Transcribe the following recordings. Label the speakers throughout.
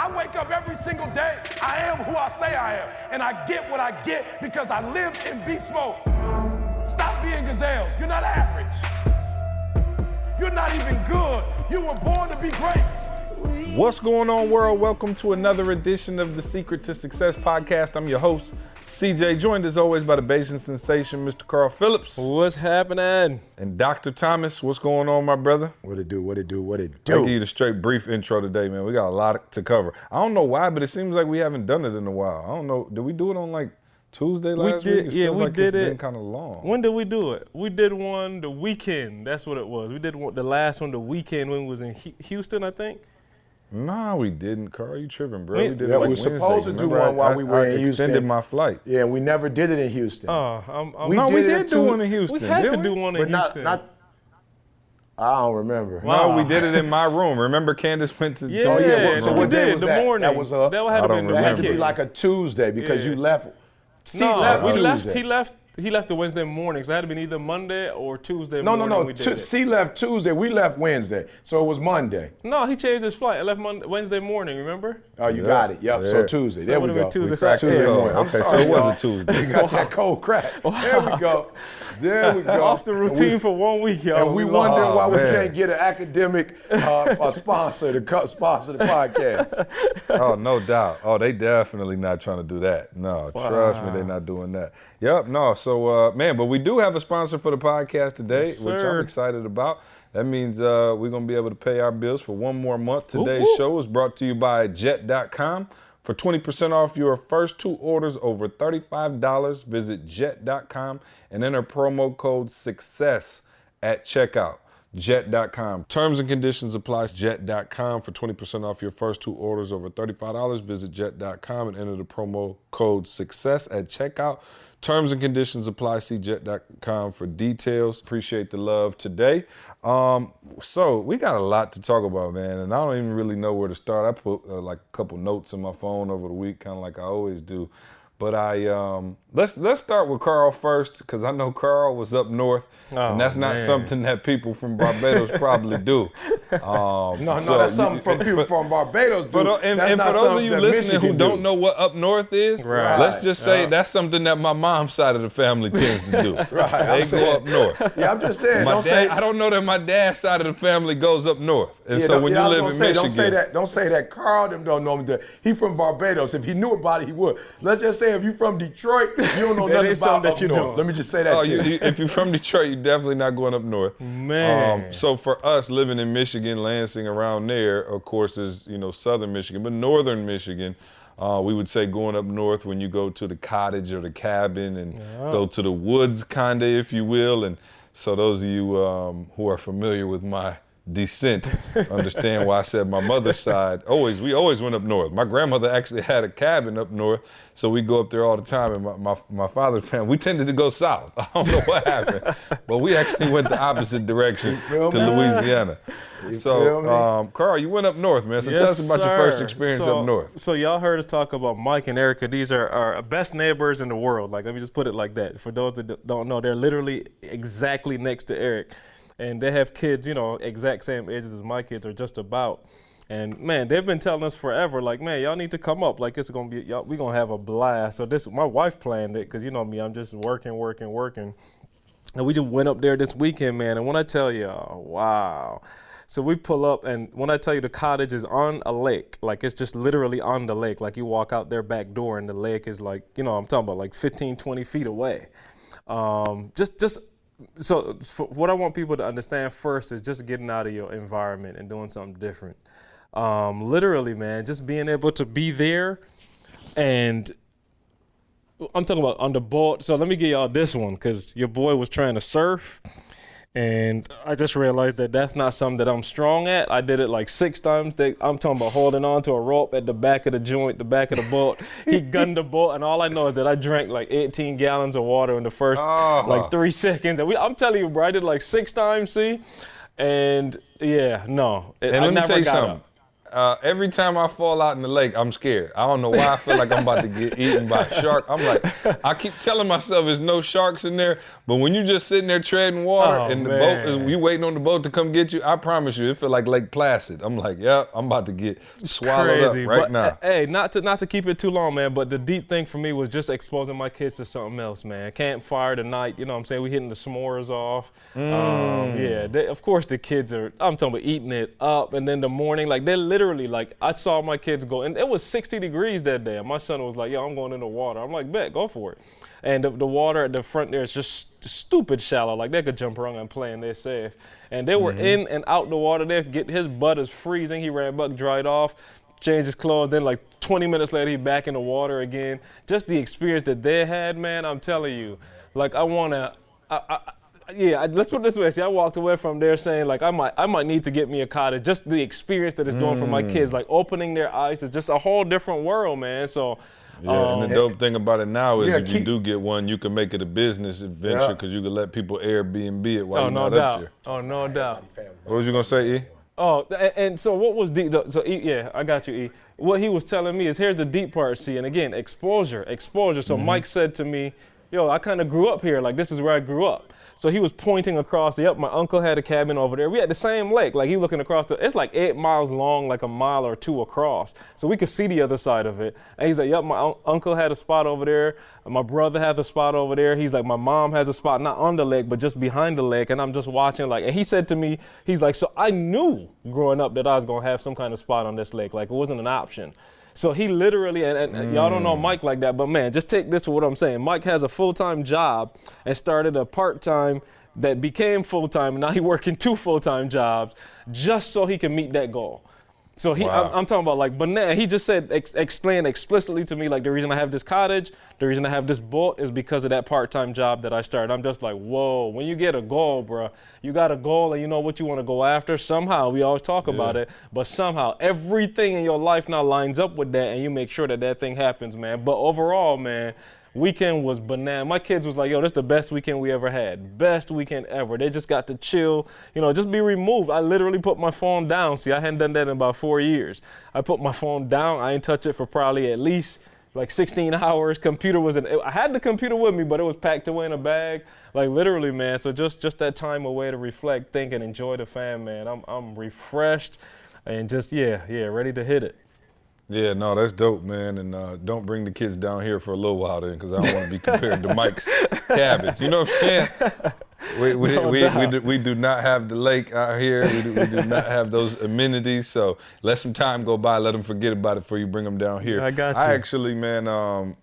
Speaker 1: I wake up every single day. I am who I say I am. And I get what I get because I live in beast mode. Stop being gazelles. You're not average. You're not even good. You were born to be great.
Speaker 2: What's going on, world? Welcome to another edition of the Secret to Success podcast. I'm your host, CJ, joined as always by the Bayesian sensation, Mr. Karl Phillips.
Speaker 3: What's happening?
Speaker 2: And Dr. Thomas. What's going on, my brother?
Speaker 4: What it do?
Speaker 2: I'll give you the straight brief intro today, man. We got a lot to cover. I don't know why, but it seems like we haven't done it in a while. I don't know. Did we do it on like Tuesday last week?
Speaker 3: It feels like it's
Speaker 2: been kind of long.
Speaker 3: When did we do it? We did one the weekend. That's what it was. We did the last one the weekend when we was in Houston, I think.
Speaker 2: Nah, we didn't, Karl. You tripping, bro? We did
Speaker 4: we
Speaker 2: it
Speaker 4: were
Speaker 2: like
Speaker 4: supposed to do
Speaker 2: Wednesday.
Speaker 4: one while we were in Houston.
Speaker 2: Extended my flight.
Speaker 4: Yeah, we never did it in Houston.
Speaker 2: We did do one in Houston.
Speaker 3: We had to do one in Houston.
Speaker 4: I don't remember.
Speaker 2: No, we did it in my room. Remember Candace went to
Speaker 4: So what day was
Speaker 3: the
Speaker 4: that?
Speaker 3: morning.
Speaker 4: That was
Speaker 3: that had to be the
Speaker 4: It had to be
Speaker 3: weekend.
Speaker 4: like a Tuesday because you left.
Speaker 3: He left the Wednesday morning, so it had to be either Monday or Tuesday morning.
Speaker 4: No. C left Tuesday. We left Wednesday, so it was Monday.
Speaker 3: No, he changed his flight. I left Wednesday morning. Remember?
Speaker 4: Oh, you got it. Yep.
Speaker 2: Yeah.
Speaker 4: So Tuesday. There we go.
Speaker 3: Tuesday
Speaker 4: morning. I'm
Speaker 2: Okay,
Speaker 4: sorry,
Speaker 2: so it was
Speaker 4: y'all.
Speaker 2: a Tuesday.
Speaker 4: We got that cold crack. There we go.
Speaker 3: Off the routine for 1 week, y'all.
Speaker 4: And we wondering why we
Speaker 2: man.
Speaker 4: can't get an academic sponsor to sponsor the podcast.
Speaker 2: Oh, no doubt. Oh, they definitely not trying to do that. No, trust me, they're not doing that. Yep, no. So, but we do have a sponsor for the podcast today,
Speaker 3: Yes,
Speaker 2: which
Speaker 3: sir.
Speaker 2: I'm excited about. That means we're going to be able to pay our bills for one more month. Today's show is brought to you by Jet.com. For 20% off your first two orders over $35, visit Jet.com and enter promo code SUCCESS at checkout. Jet.com. Terms and conditions apply. Jet.com. For 20% off your first two orders over $35, visit Jet.com and enter the promo code SUCCESS at checkout. Terms and conditions apply. See Jet.com for details. Appreciate the love today. So we got a lot to talk about, man, and I don't even really know where to start. I put like a couple notes in my phone over the week, kind of like I always do. But let's start with Karl first, because I know Karl was up north, and that's not something that people from Barbados probably do.
Speaker 4: That's something from people from Barbados.
Speaker 2: And for those of you listening who don't know what up north is, let's just say that's something that my mom's side of the family tends to do. They go up north.
Speaker 4: Yeah, I'm just saying.
Speaker 2: I don't know that my dad's side of the family goes up north. And so when you live in Michigan.
Speaker 4: Don't say that. Karl them don't know me. He from Barbados. If he knew about it, he would. Let's just say if you from Detroit, you don't know nothing about up north. Let me just say that to you.
Speaker 2: If you're from Detroit, you're definitely not going up north.
Speaker 3: Man.
Speaker 2: So for us living in Michigan, Lansing, around there, of course, is southern Michigan, but northern Michigan, we would say going up north when you go to the cottage or the cabin and go to the woods, kinda, if you will. And so those of you who are familiar with my descent understand why I said my mother's side. We always went up north. My grandmother actually had a cabin up north, so we go up there all the time. And my father's family, we tended to go south. I don't know what happened, but we actually went the opposite direction to Louisiana. So, Karl, you went up north, man. So tell us about your first experience up north.
Speaker 3: So y'all heard us talk about Mike and Erica. These are our best neighbors in the world. Like, let me just put it like that. For those that don't know, they're literally exactly next to Eric. And they have kids, exact same ages as my kids, or just about. And man, they've been telling us forever, like, man, y'all need to come up. Like, it's gonna be, we're gonna have a blast. So my wife planned it, because you know me, I'm just working. And we just went up there this weekend, man. And when I tell you, wow. So we pull up, and when I tell you the cottage is on a lake, like it's just literally on the lake. Like you walk out their back door and the lake is like, I'm talking about like 15, 20 feet away. So what I want people to understand first is just getting out of your environment and doing something different. Literally, man, just being able to be there. And I'm talking about on the boat. So let me give y'all this one, because your boy was trying to surf. And I just realized that that's not something that I'm strong at. I did it like 6 times. I'm talking about holding on to a rope at the back of the joint, the back of the boat. He gunned the boat, and all I know is that I drank like 18 gallons of water in the first like 3 seconds. And I'm telling you, bro, I did like 6 times, see? And yeah, no.
Speaker 2: And let me tell you something. every time I fall out in the lake, I'm scared. I don't know why I feel like I'm about to get eaten by a shark. I'm like, I keep telling myself there's no sharks in there, but when you just sitting there treading water and the boat, you waiting on the boat to come get you, I promise you, it feel like Lake Placid. I'm like, yeah, I'm about to get swallowed up right now.
Speaker 3: Hey, not to keep it too long, man, but the deep thing for me was just exposing my kids to something else, man. Campfire tonight, you know what I'm saying? We hitting the s'mores off. Of course the kids are, I'm talking about eating it up, and then the morning, like they're literally like, I saw my kids go, and it was 60 degrees that day, and my son was like, yo, I'm going in the water. I'm like, bet, go for it. And the water at the front there is just stupid shallow, like they could jump around and play and they're safe. And they were in and out the water there, his butt is freezing, he ran back, dried off, changed his clothes, then like 20 minutes later, he back in the water again. Just the experience that they had, man, I'm telling you, like let's put it this way. See, I walked away from there saying, like, I might need to get me a cottage. Just the experience that it's doing for my kids, like opening their eyes, is just a whole different world, man. So,
Speaker 2: and the dope thing about it now is if you do get one, you can make it a business venture because you can let people Airbnb it while you're not up there.
Speaker 3: Oh, no doubt.
Speaker 2: What was you gonna say, E?
Speaker 3: Oh, and so what was deep? So E, I got you, E. What he was telling me is, here's the deep part, see, and again, exposure. So Mike said to me, yo, I kind of grew up here, like this is where I grew up. So he was pointing across, yep, my uncle had a cabin over there. We had the same lake, like he looking across, it's like 8 miles long, like a mile or two across. So we could see the other side of it. And he's like, yep, my uncle had a spot over there. My brother has a spot over there. He's like, my mom has a spot, not on the lake, but just behind the lake. And I'm just watching, like, and he said to me, he's like, so I knew growing up that I was gonna have some kind of spot on this lake. Like it wasn't an option. So he literally, and y'all don't know Mike like that, but man, just take this for what I'm saying. Mike has a full-time job and started a part-time that became full-time, and now he working 2 full-time jobs just so he can meet that goal. So I'm talking about like banana. He just said, explained explicitly to me, like the reason I have this cottage, the reason I have this boat is because of that part-time job that I started. I'm just like, whoa, when you get a goal, bro, you got a goal and you know what you want to go after. Somehow, we always talk about it, but somehow everything in your life now lines up with that and you make sure that thing happens, man. But overall, man, weekend was banana. My kids was like, yo, this is the best weekend we ever had. Best weekend ever. They just got to chill, just be removed. I literally put my phone down. See, I hadn't done that in about 4 years. I put my phone down. I ain't touch it for probably at least like 16 hours. I had the computer with me, but it was packed away in a bag. Like literally, man. So just that time away to reflect, think, and enjoy the fam, man. I'm refreshed and just, ready to hit it.
Speaker 2: Yeah, no, that's dope, man. And don't bring the kids down here for a little while then, because I don't want to be compared to Mike's cabin. You know what I'm saying? We do not have the lake out here. We do not have those amenities. So let some time go by. Let them forget about it before you bring them down here.
Speaker 3: I got you.
Speaker 2: I actually, man,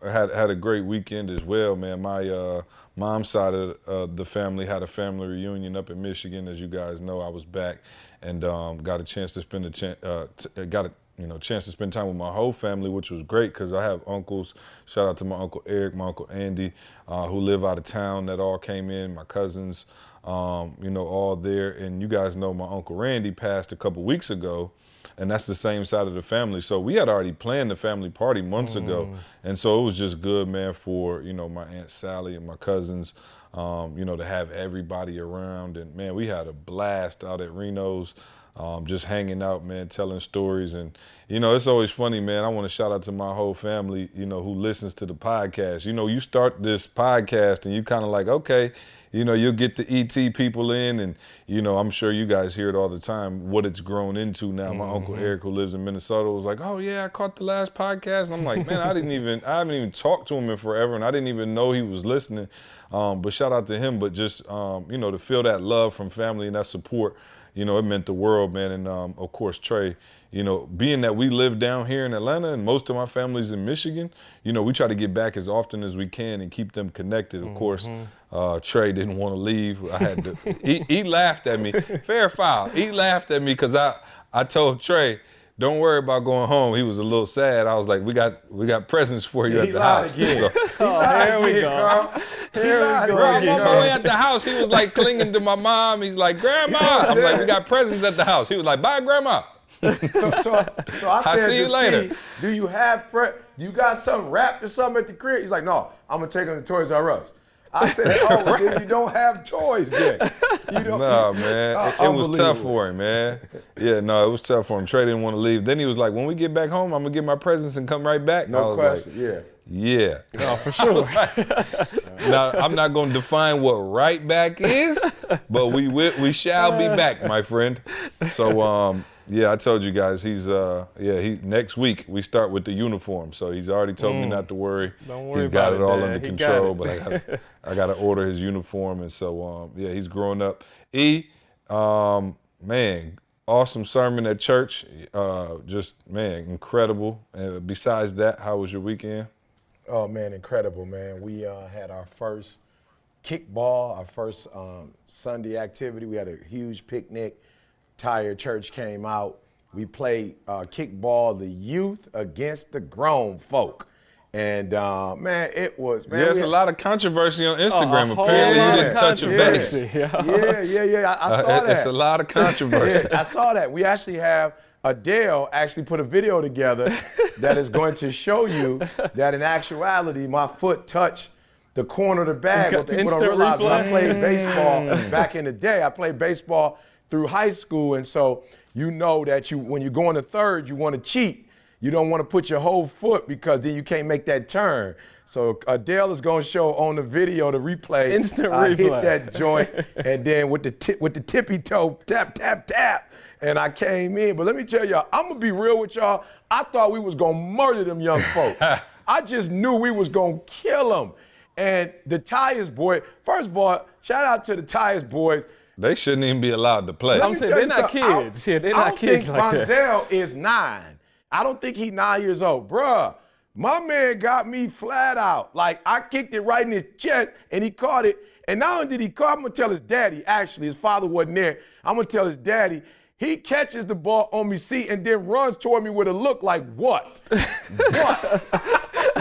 Speaker 2: had a great weekend as well, man. My mom's side of the family had a family reunion up in Michigan. As you guys know, I was back and got a chance to spend chance to spend time with my whole family, which was great because I have uncles. Shout out to my Uncle Eric, my Uncle Andy, who live out of town that all came in, my cousins, all there. And you guys know my Uncle Randy passed a couple weeks ago, and that's the same side of the family. So we had already planned the family party months ago. And so it was just good, man, for, my Aunt Sally and my cousins, to have everybody around. And man, we had a blast out at Reno's. Just hanging out, man, telling stories. And, it's always funny, man. I want to shout out to my whole family, who listens to the podcast. You start this podcast and you kind of like, okay, you'll get the ET people in and, I'm sure you guys hear it all the time, what it's grown into now. My Uncle Eric, who lives in Minnesota, was like, oh, yeah, I caught the last podcast. And I'm like, man, I haven't even talked to him in forever, and I didn't even know he was listening. But shout out to him. But just, to feel that love from family and that support, it meant the world, man. And of course, Trey, being that we live down here in Atlanta and most of my family's in Michigan, we try to get back as often as we can and keep them connected. Of course, Trey didn't want to leave. I had to, he laughed at me, fair foul. He laughed at me because I told Trey, don't worry about going home. He was a little sad. I was like, we got presents for you at the house. So,
Speaker 3: here we go. Here we go.
Speaker 2: I'm on my way at the house. He was like clinging to my mom. He's like, Grandma. I'm like, we got presents at the house. He was like, bye, Grandma.
Speaker 4: So I
Speaker 2: I'll
Speaker 4: said,
Speaker 2: see you later.
Speaker 4: Do you got something wrapped or something at the crib? He's like, no, I'm gonna take him to Toys R Us. I said, oh, then you don't have toys then. You don't,
Speaker 2: Nah, man, it was tough for him, man. Yeah, no, it was tough for him. Trey didn't want to leave. Then he was like, when we get back home, I'm going to get my presents and come right back.
Speaker 4: No question,
Speaker 2: like, yeah.
Speaker 3: No, for sure.
Speaker 2: Now, I'm not going to define what right back is, but we shall be back, my friend. So, yeah, I told you guys, he's next week we start with the uniform. So he's already told me not to worry.
Speaker 3: Don't worry
Speaker 2: he's got
Speaker 3: about
Speaker 2: it all
Speaker 3: Dad.
Speaker 2: under
Speaker 3: He
Speaker 2: control,
Speaker 3: got it.
Speaker 2: but I got to order his uniform, and so yeah, he's growing up. Man, awesome sermon at church. Just man, incredible. And besides that, how was your weekend?
Speaker 4: Oh man, incredible, man. We had our first kickball, our first Sunday activity. We had a huge picnic. Entire church came out. We played kickball, the youth against the grown folk. And man, it was, man.
Speaker 2: There's a lot of controversy on Instagram. Apparently you didn't touch a base.
Speaker 4: Yeah. I saw that.
Speaker 2: It's a lot of controversy.
Speaker 4: I saw that. We actually have Adele actually put a video together that is going to show you that in actuality, my foot touched the corner of the bag. What people don't realize is I played baseball back in the day. I played baseball through high school, and so you know that when you go into third, you want to cheat. You don't want to put your whole foot because then you can't make that turn. So Adele is going to show on the video, the replay.
Speaker 3: Instant
Speaker 4: I
Speaker 3: replay.
Speaker 4: hit that joint, and then with the tippy toe, tap, tap, tap, and I came in. But let me tell y'all, I'm going to be real with y'all. I thought we was going to murder them young folks. I just knew we was going to kill them. And the Tyus boy, first of all, shout out to the Tyus boys.
Speaker 2: They shouldn't even be allowed to play.
Speaker 3: I'm saying they're not kids. Yeah, they're not kids like that.
Speaker 4: I don't think Bonzel is 9. I don't think he's 9 years old. Bruh, my man got me flat out. Like, I kicked it right in his chest, and he caught it. And not only did he caught, I'm going to tell his daddy, actually, his father wasn't there. I'm going to tell his daddy, he catches the ball on me, see, and then runs toward me with a look like, what? What?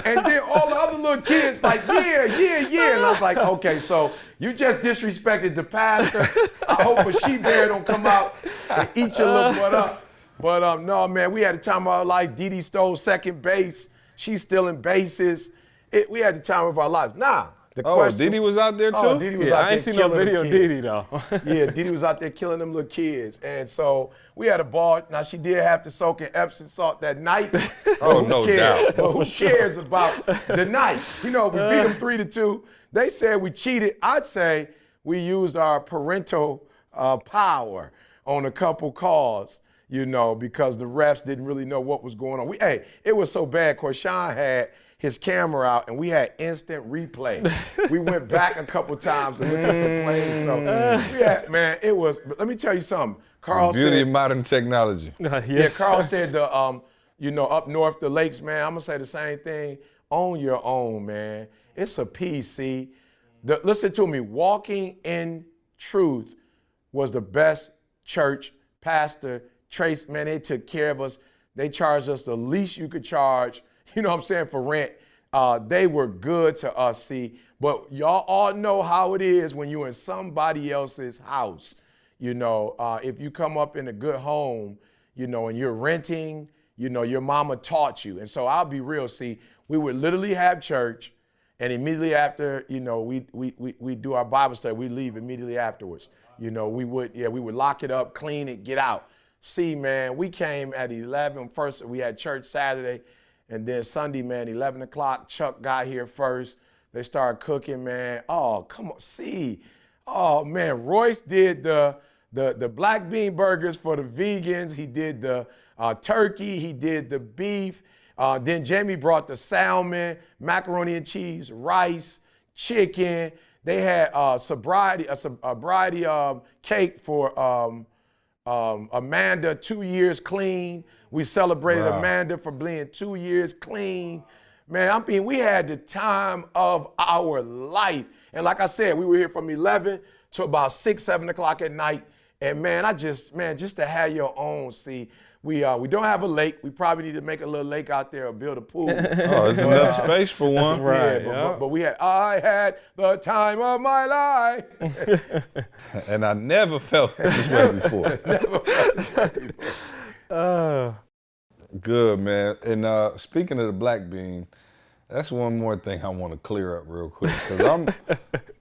Speaker 4: And then all the other little kids like, yeah. And I was like, okay, so you just disrespected the pastor. I hope a she-bear don't come out and eat your little butt up. But no, man, we had the time of our life. Dee Dee stole second base. She's stealing bases. We had the time of our lives. Nah, the question.
Speaker 2: Dee Dee was out there too?
Speaker 4: Oh, Dee Dee was out there
Speaker 3: I ain't seen no video of Dee Dee though.
Speaker 4: Yeah, Dee Dee was out there killing them little kids. And so we had a ball. Now, she did have to soak in Epsom salt that night.
Speaker 2: Oh, no doubt.
Speaker 4: But who cares about the night? You know, we beat them 3-2. They said we cheated. I'd say we used our parental power on a couple calls, you know, because the refs didn't really know what was going on. It was so bad. Corshawn had his camera out, and we had instant replay. We went back a couple times and looked at some plays. So, yeah, man, it was. But let me tell you something. Carl said,
Speaker 2: beauty of modern technology.
Speaker 3: Yes.
Speaker 4: Yeah, Carl said you know, up north, the lakes, man, I'm gonna say the same thing. On your own, man. It's a PC. Listen to me. Walking in Truth was the best church. Pastor Trace, man, they took care of us. They charged us the least you could charge, you know what I'm saying, for rent. They were good to us, see. But y'all all know how it is when you're in somebody else's house. You know, if you come up in a good home, you know, and you're renting, you know, your mama taught you. And so I'll be real, see, we would literally have church, and immediately after, you know, we do our Bible study, we leave immediately afterwards. You know, we would lock it up, clean it, get out. See, man, we came at 11. First, we had church Saturday, and then Sunday, man, 11 o'clock, Chuck got here first. They started cooking, man. Oh, come on, see. Oh, man, Royce did the black bean burgers for the vegans. He did the turkey. He did the beef. Then Jamie brought the salmon, macaroni and cheese, rice, chicken. They had a sobriety cake for Amanda, 2 years clean. We celebrated Amanda for being 2 years clean. Man, I mean, we had the time of our life. And like I said, we were here from 11 to about 6, 7 o'clock at night. And man, just to have your own, see, we don't have a lake. We probably need to make a little lake out there or build a pool.
Speaker 2: Oh, there's enough space for one.
Speaker 3: Right.
Speaker 4: Yeah, but I had the time of my life.
Speaker 2: And I never felt this way before. Good, man. And speaking of the black bean, That's one more thing I want to clear up real quick, because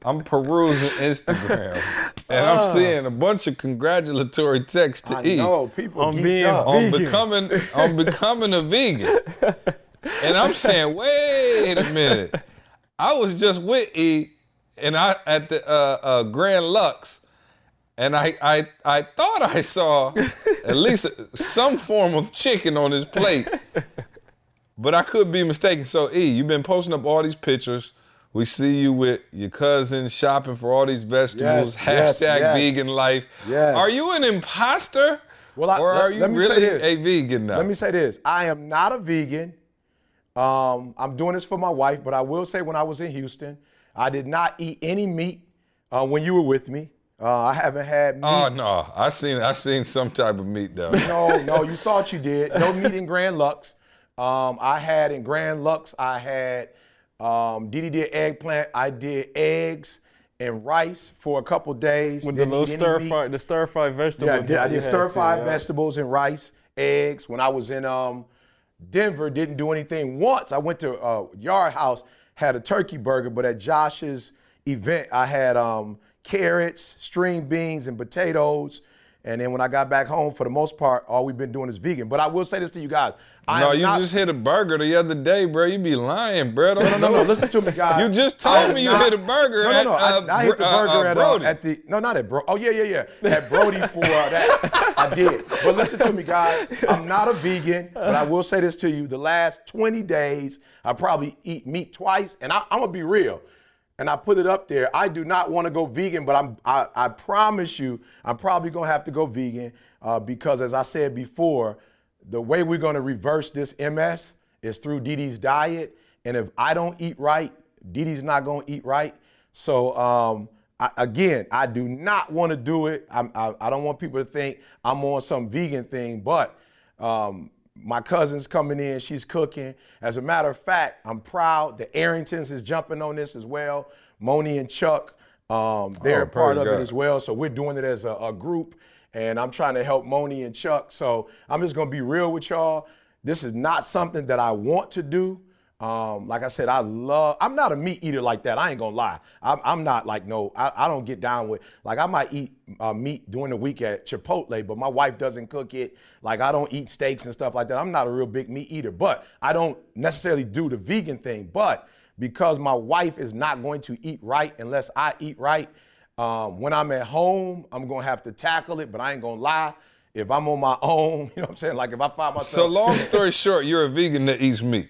Speaker 2: I'm perusing Instagram and I'm seeing a bunch of congratulatory texts to
Speaker 4: I
Speaker 2: E
Speaker 4: know, people
Speaker 3: On
Speaker 4: geeked
Speaker 3: being
Speaker 4: up.
Speaker 2: on becoming a vegan. And I'm saying, wait a minute. I was just with E and I at the Grand Lux, and I thought I saw at least some form of chicken on his plate. But I could be mistaken. So, E, you've been posting up all these pictures. We see you with your cousin shopping for all these vegetables.
Speaker 4: Yes,
Speaker 2: Hashtag vegan life.
Speaker 4: Yes.
Speaker 2: Are you an imposter?
Speaker 4: Well,
Speaker 2: or are you
Speaker 4: let me say
Speaker 2: really
Speaker 4: this.
Speaker 2: a vegan now?
Speaker 4: Let me say this. I am not a vegan. I'm doing this for my wife, but I will say when I was in Houston, I did not eat any meat when you were with me. I haven't had meat.
Speaker 2: Oh, no. I seen some type of meat though.
Speaker 4: No, you thought you did. No meat in Grand Lux. I had in Grand Lux, I had, Didi did eggplant. I did eggs and rice for a couple days.
Speaker 3: With the
Speaker 4: Didn't
Speaker 3: little
Speaker 4: eat any meat.
Speaker 3: stir fry vegetable.
Speaker 4: Yeah, I did stir fried
Speaker 3: yeah.
Speaker 4: vegetables and rice, eggs. When I was in Denver, didn't do anything. Once I went to Yard House, had a turkey burger, but at Josh's event, I had carrots, string beans, and potatoes. And then when I got back home, for the most part, all we've been doing is vegan. But I will say this to you guys.
Speaker 2: No, you just hit a burger the other day, bro. You be lying, bro.
Speaker 4: No, listen to me, guys.
Speaker 2: You just told me you hit a burger at
Speaker 4: I hit the burger
Speaker 2: Brody.
Speaker 4: at the, no, not at Brody. Oh, yeah. At Brody for that. I did. But listen to me, guys. I'm not a vegan, but I will say this to you. The last 20 days, I probably eat meat twice. And I'm going to be real. And I put it up there. I do not want to go vegan, but I promise you, I'm probably going to have to go vegan because, as I said before, the way we're going to reverse this MS is through Didi's diet. And if I don't eat right, Didi's not going to eat right. So, I do not want to do it. I don't want people to think I'm on some vegan thing, but my cousin's coming in, she's cooking. As a matter of fact, I'm proud. The Arringtons is jumping on this as well. Moni and Chuck, they're a part of it as well. So we're doing it as a group, and I'm trying to help Moni and Chuck. So I'm just gonna be real with y'all. This is not something that I want to do. Like I said, I'm not a meat eater like that. I ain't gonna lie. I'm not like, I don't get down with, like I might eat meat during the week at Chipotle, but my wife doesn't cook it. Like I don't eat steaks and stuff like that. I'm not a real big meat eater, but I don't necessarily do the vegan thing. But because my wife is not going to eat right unless I eat right, when I'm at home, I'm gonna have to tackle it, but I ain't gonna lie. If I'm on my own, you know what I'm saying? Like if I find myself.
Speaker 2: So long story short, you're a vegan that eats meat.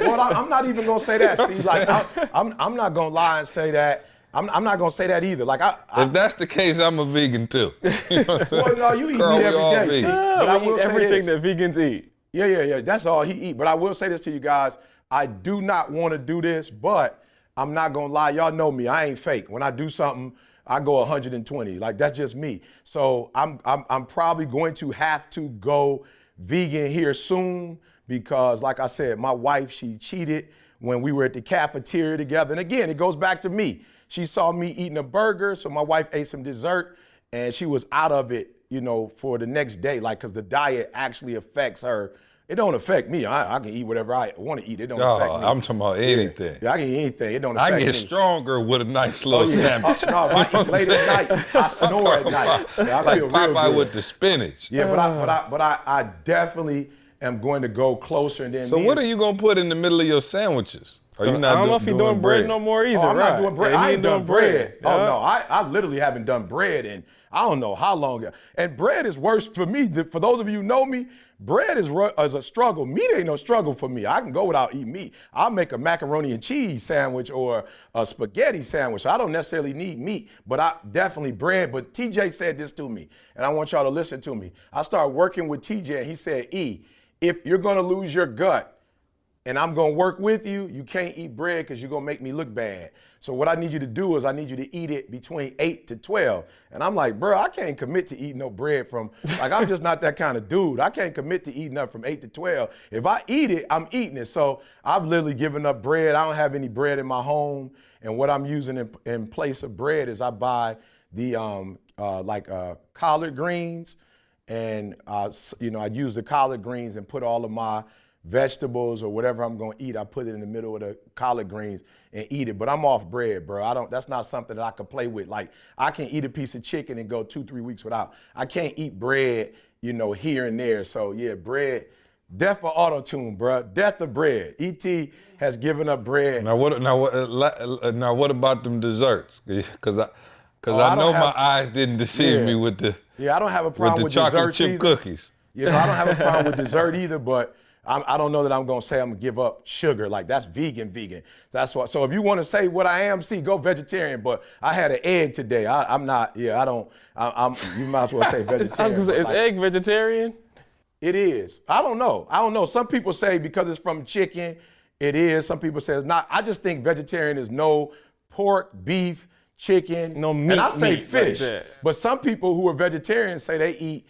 Speaker 4: Well, I'm not even gonna say that. See, like I'm not gonna lie and say that. I'm not gonna say that either. Like
Speaker 2: if that's the case, I'm a vegan too. You know what I'm saying?
Speaker 4: Well, no, you eat
Speaker 2: Carl,
Speaker 4: meat
Speaker 2: we all
Speaker 4: every day. See,
Speaker 2: vegan.
Speaker 4: but I will say
Speaker 3: everything
Speaker 4: this.
Speaker 3: that vegans eat.
Speaker 4: Yeah. That's all he eat. But I will say this to you guys. I do not want to do this, but I'm not gonna lie. Y'all know me. I ain't fake. When I do something, I go 120. Like that's just me. So I'm probably going to have to go vegan here soon. Because like I said, my wife, she cheated when we were at the cafeteria together. And again, it goes back to me. She saw me eating a burger, so my wife ate some dessert, and she was out of it, for the next day, like, because the diet actually affects her. It don't affect me. I can eat whatever I want to eat. It don't affect me.
Speaker 2: I'm talking about anything.
Speaker 4: Yeah, I can eat anything. It don't affect me.
Speaker 2: I get stronger with a nice little sandwich.
Speaker 4: No, if I eat late at night, I snore at night. Yeah, I
Speaker 2: like
Speaker 4: feel real
Speaker 2: Popeye
Speaker 4: good.
Speaker 2: with the spinach.
Speaker 4: Yeah, but I definitely am going to go closer. And then
Speaker 2: So what are you going to put in the middle of your sandwiches? Are you not
Speaker 3: I don't know if he's doing bread no more either.
Speaker 4: I'm
Speaker 3: right.
Speaker 4: not doing bread.
Speaker 3: Yeah,
Speaker 4: I
Speaker 3: he
Speaker 4: ain't done bread.
Speaker 3: Yeah.
Speaker 4: Oh, no. I literally haven't done bread in I don't know how long. And bread is worse for me. For those of you who know me, bread is a struggle. Meat ain't no struggle for me. I can go without eating meat. I'll make a macaroni and cheese sandwich or a spaghetti sandwich. I don't necessarily need meat, but I definitely bread. But TJ said this to me, and I want y'all to listen to me. I started working with TJ, and he said, E, if you're going to lose your gut, and I'm going to work with you, you can't eat bread because you're going to make me look bad. So what I need you to do is I need you to eat it between 8 to 12. And I'm like, bro, I can't commit to eating no bread from, like, I'm just not that kind of dude. I can't commit to eating up from 8 to 12. If I eat it, I'm eating it. So I've literally given up bread. I don't have any bread in my home. And what I'm using in place of bread is I buy the collard greens. And, I use the collard greens and put all of my vegetables or whatever I'm gonna eat, I put it in the middle of the collard greens and eat it. But I'm off bread, bro. That's not something that I could play with. Like, I can eat a piece of chicken and go 2-3 weeks without. I can't eat bread, here and there. So yeah, bread, death for auto-tune, bro. Death of bread. ET has given up bread.
Speaker 2: Now what about them desserts? Because I
Speaker 4: don't
Speaker 2: know
Speaker 4: have-
Speaker 2: my eyes didn't deceive
Speaker 4: Yeah.
Speaker 2: me with the
Speaker 4: Yeah, I don't have a problem with
Speaker 2: chocolate
Speaker 4: desserts
Speaker 2: chip
Speaker 4: either.
Speaker 2: cookies.
Speaker 4: I don't have a problem with dessert either, but I don't know that I'm gonna say I'm gonna give up sugar. Like, that's vegan. That's what. So if you want to say what I am, go vegetarian. But I had an egg today. I'm not. Yeah, I don't. You might as well say
Speaker 3: I was
Speaker 4: vegetarian.
Speaker 3: gonna say,
Speaker 4: but
Speaker 3: is
Speaker 4: like,
Speaker 3: egg vegetarian?
Speaker 4: it is. I don't know. Some people say because it's from chicken, it is. Some people say it's not. I just think vegetarian is no pork, beef, chicken,
Speaker 3: No meat,
Speaker 4: and I say
Speaker 3: meat like
Speaker 4: fish.
Speaker 3: that.
Speaker 4: But some people who are vegetarians say they eat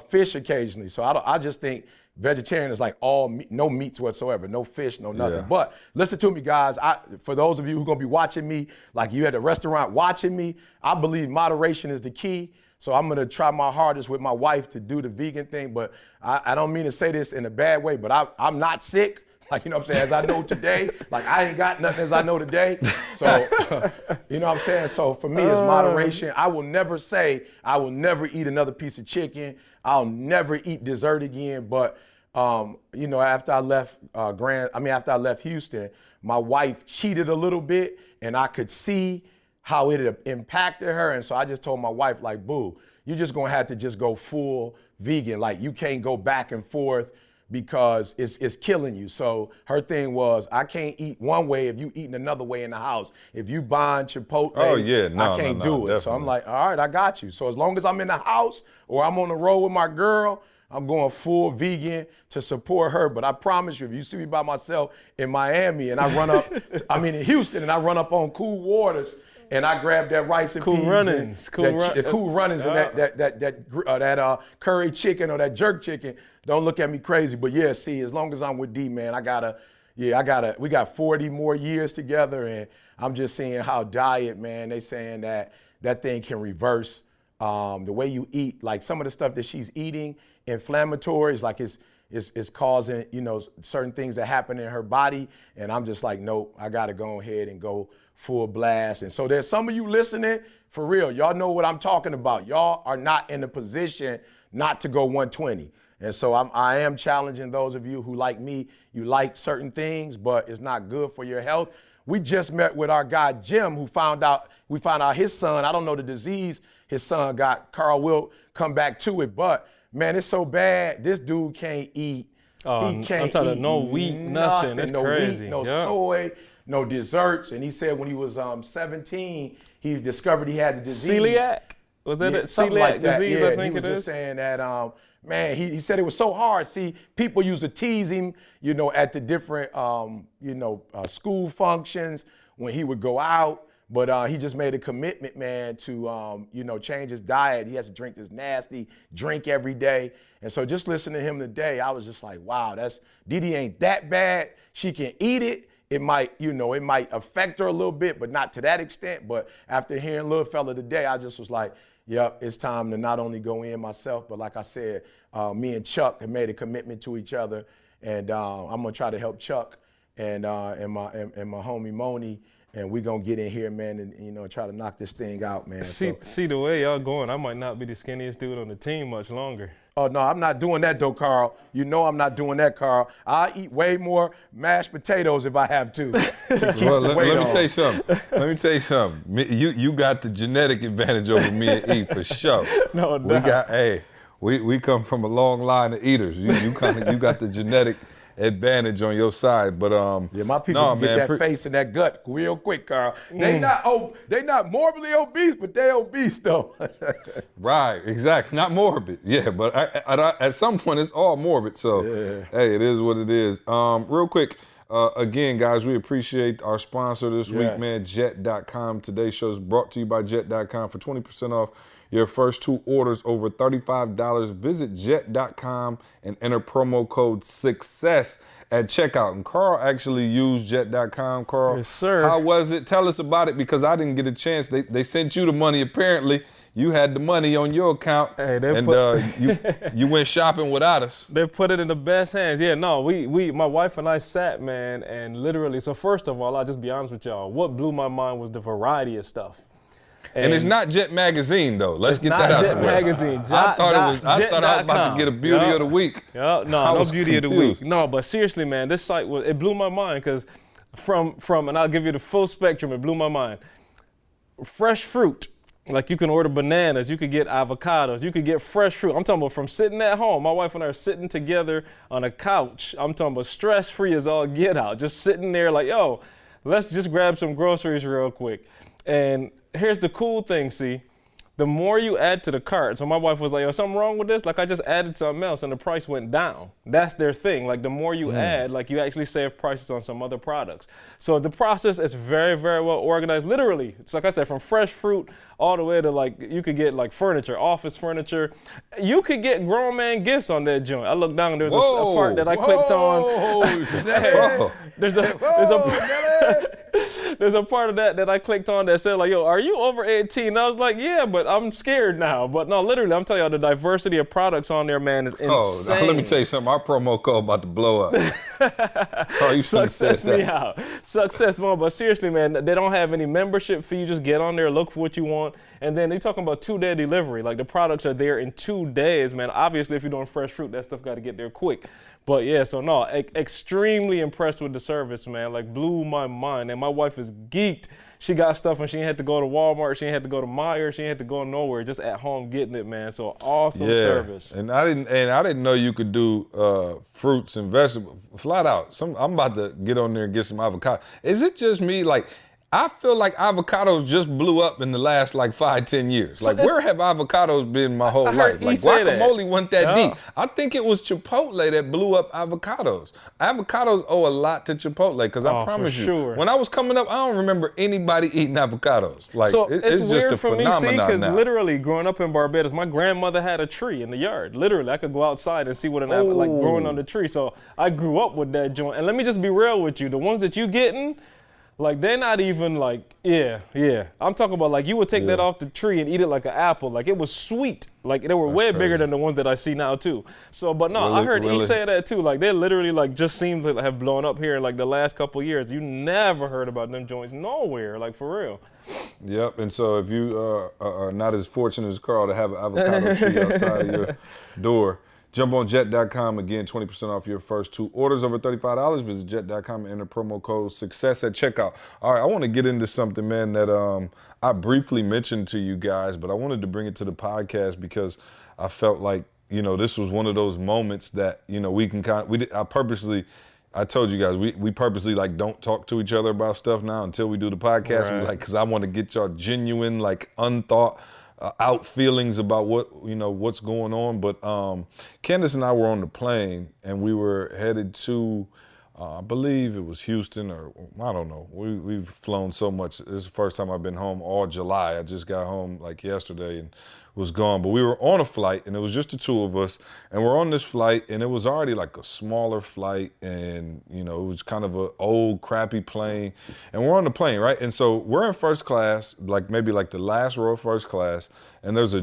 Speaker 4: fish occasionally. So I just think vegetarian is like all meat, no meats whatsoever, no fish, no nothing.
Speaker 2: Yeah.
Speaker 4: But listen to me, guys. For those of you who are gonna be watching me, like you at the restaurant watching me, I believe moderation is the key. So I'm gonna try my hardest with my wife to do the vegan thing. But I don't mean to say this in a bad way, but I'm not sick. Like, you know what I'm saying? As I know today, like I ain't got nothing as I know today. So, you know what I'm saying? So for me, it's moderation. I will never say I will never eat another piece of chicken. I'll never eat dessert again. But, after I left after I left Houston, my wife cheated a little bit and I could see how it had impacted her. And so I just told my wife, like, boo, you're just gonna have to just go full vegan. Like, you can't go back and forth because it's killing you. So her thing was, I can't eat one way if you eating another way in the house. If you buying Chipotle, I can't do it. So I'm like, all right, I got you. So as long as I'm in the house or I'm on the road with my girl, I'm going full vegan to support her. But I promise you, if you see me by myself in Miami and I run up, in Houston, and I run up on Cool Waters and I grab that rice and
Speaker 3: Cool
Speaker 4: peas,
Speaker 3: Runnings.
Speaker 4: the Cool Runnings, and that curry chicken or that jerk chicken. Don't look at me crazy, but yeah, see, as long as I'm with D, man, we got 40 more years together, and I'm just seeing how diet, man, they saying that thing can reverse the way you eat. Like, some of the stuff that she's eating, inflammatories, like it's causing, certain things that happen in her body. And I'm just like, nope, I gotta go ahead and go full blast. And so there's some of you listening, for real, y'all know what I'm talking about. Y'all are not in a position not to go 120. And so I am challenging those of you who, like me, you like certain things, but it's not good for your health. We just met with our guy, Jim, we found out his son, I don't know the disease his son got. Karl will come back to it, but man, it's so bad. This dude can't eat. He can't
Speaker 3: I'm talking
Speaker 4: eat
Speaker 3: no wheat, nothing. It's
Speaker 4: no
Speaker 3: crazy.
Speaker 4: wheat, no
Speaker 3: Yep.
Speaker 4: soy, no desserts. And he said when he was 17, he discovered he had the disease.
Speaker 3: Celiac? Was that a
Speaker 4: Something
Speaker 3: celiac
Speaker 4: like that.
Speaker 3: disease?
Speaker 4: Yeah,
Speaker 3: I think
Speaker 4: he was
Speaker 3: it
Speaker 4: just
Speaker 3: is.
Speaker 4: saying that, man, he said it was so hard. See, people used to tease him, at the different, school functions when he would go out. But he just made a commitment, man, to, change his diet. He has to drink this nasty drink every day. And so just listening to him today, I was just like, wow, Didi ain't that bad. She can eat it. It might affect her a little bit, but not to that extent. But after hearing little fella today, I just was like, yep, it's time to not only go in myself, but like I said, me and Chuck have made a commitment to each other. And I'm gonna try to help Chuck and my homie Moni. And we're gonna get in here, man, and try to knock this thing out, man.
Speaker 3: See the way y'all going, I might not be the skinniest dude on the team much longer.
Speaker 4: Oh, no, I'm not doing that, though, Karl. You know I'm not doing that, Karl. I'll eat way more mashed potatoes if I have to keep the weight
Speaker 2: let
Speaker 4: on.
Speaker 2: me tell you something. You got the genetic advantage over me and E for sure.
Speaker 3: No doubt.
Speaker 2: We come from a long line of eaters. You got the genetic advantage on your side, but
Speaker 4: yeah, my people get that face and that gut real quick, Karl. They not morbidly obese, but they obese though.
Speaker 2: Right, exactly. Not morbid, yeah, but at some point it's all morbid. So hey, it is what it is. Real quick, again, guys, we appreciate our sponsor this week, man, Jet.com. Today's show is brought to you by Jet.com. For 20% off your first 2 orders over $35, visit Jet.com and enter promo code SUCCESS at checkout. And Karl actually used Jet.com. Karl,
Speaker 3: yes, sir.
Speaker 2: How was it? Tell us about it, because I didn't get a chance. They sent you the money apparently. you had the money on your account,
Speaker 3: Hey,
Speaker 2: you went shopping without us.
Speaker 3: They put it in the best hands. Yeah, no, my wife and I sat, man, and literally. So first of all, I'll just be honest with y'all. What blew my mind was the variety of stuff.
Speaker 2: And it's not Jet Magazine though. Let's get that out
Speaker 3: Jet
Speaker 2: the way.
Speaker 3: Magazine.
Speaker 2: I thought I was about to get a beauty of the week.
Speaker 3: No beauty of the week. No, but seriously, man, this site it blew my mind because from and I'll give you the full spectrum. It blew my mind. Fresh fruit. Like you can order bananas, you could get avocados, you could get fresh fruit. I'm talking about from sitting at home. My wife and I are sitting together on a couch. I'm talking about stress-free as all get out. Just sitting there like, yo, let's just grab some groceries real quick. And here's the cool thing, see. The more you add to the cart, so my wife was like, "Yo, something wrong with this?" Like I just added something else and the price went down. That's their thing. Like the more you add, like you actually save prices on some other products. So the process is very, very well organized. Literally, it's like I said, from fresh fruit all the way to like you could get like furniture, office furniture. You could get grown man gifts on that joint. I looked down and there's a part that I clicked on. There's a part of that I clicked on that said like, "Yo, are you over 18?" And I was like, "Yeah, but I'm scared now." But no, literally, I'm telling y'all, the diversity of products on there, man, is insane.
Speaker 2: Oh, now let me tell you something. Our promo code about to blow up. Carl, you
Speaker 3: Success me out. Success, man. But seriously, man, they don't have any membership fee. You just get on there, look for what you want. And then they talking about 2-day delivery. Like the products are there in 2 days, man. Obviously, if you're doing fresh fruit, that stuff got to get there quick. But yeah, so no, extremely impressed with the service, man. Like blew my mind. And my wife is geeked. She got stuff and she ain't had to go to Walmart. She ain't had to go to Meijer. She ain't had to go nowhere. Just at home getting it, man. So awesome service.
Speaker 2: And I didn't know you could do fruits and vegetables flat out. I'm about to get on there and get some avocado. Is it just me? Like, I feel like avocados just blew up in the last like 5-10 years. Like, where have avocados been my whole life? Like, guacamole wasn't that deep. I think it was Chipotle that blew up avocados. Avocados owe a lot to Chipotle because I promise you, when I was coming up, I don't remember anybody eating avocados. Like,
Speaker 3: so
Speaker 2: it's
Speaker 3: weird
Speaker 2: just a
Speaker 3: for me,
Speaker 2: phenomenon
Speaker 3: because
Speaker 2: now.
Speaker 3: literally growing up in Barbados, my grandmother had a tree in the yard. Literally, I could go outside and see what an apple like growing on the tree. So I grew up with that joint. And let me just be real with you, the ones that you getting. Like, they're not even like, yeah. I'm talking about like you would take that off the tree and eat it like an apple. Like, it was sweet. Like, they were way bigger than the ones that I see now, too. So, but no, I heard E say that, too. Like, they literally, like, just seem to have blown up here in, like, the last couple of years. You never heard about them joints nowhere, like, for real.
Speaker 2: Yep, and so if you are not as fortunate as Karl to have an avocado tree outside of your door, jump on jet.com. Again, 20% off your first 2 orders over $35. Visit jet.com and enter promo code SUCCESS at checkout. All right, I want to get into something, man, that I briefly mentioned to you guys, but I wanted to bring it to the podcast because I felt like, you know, this was one of those moments that, you know, we can I told you guys, we purposely like don't talk to each other about stuff now until we do the podcast.
Speaker 3: Right.
Speaker 2: We like, because I want to get y'all genuine, like unthought out feelings about what's going on. But Candace and I were on the plane and we were headed to, I believe it was Houston, or I don't know. We've flown so much. This is the first time I've been home all July. I just got home like yesterday and was gone. But we were on a flight and it was just the 2 of us. And we're on this flight and it was already like a smaller flight, and you know, it was kind of an old crappy plane. And we're on the plane, right? And so we're in first class, like maybe like the last row of first class, and there's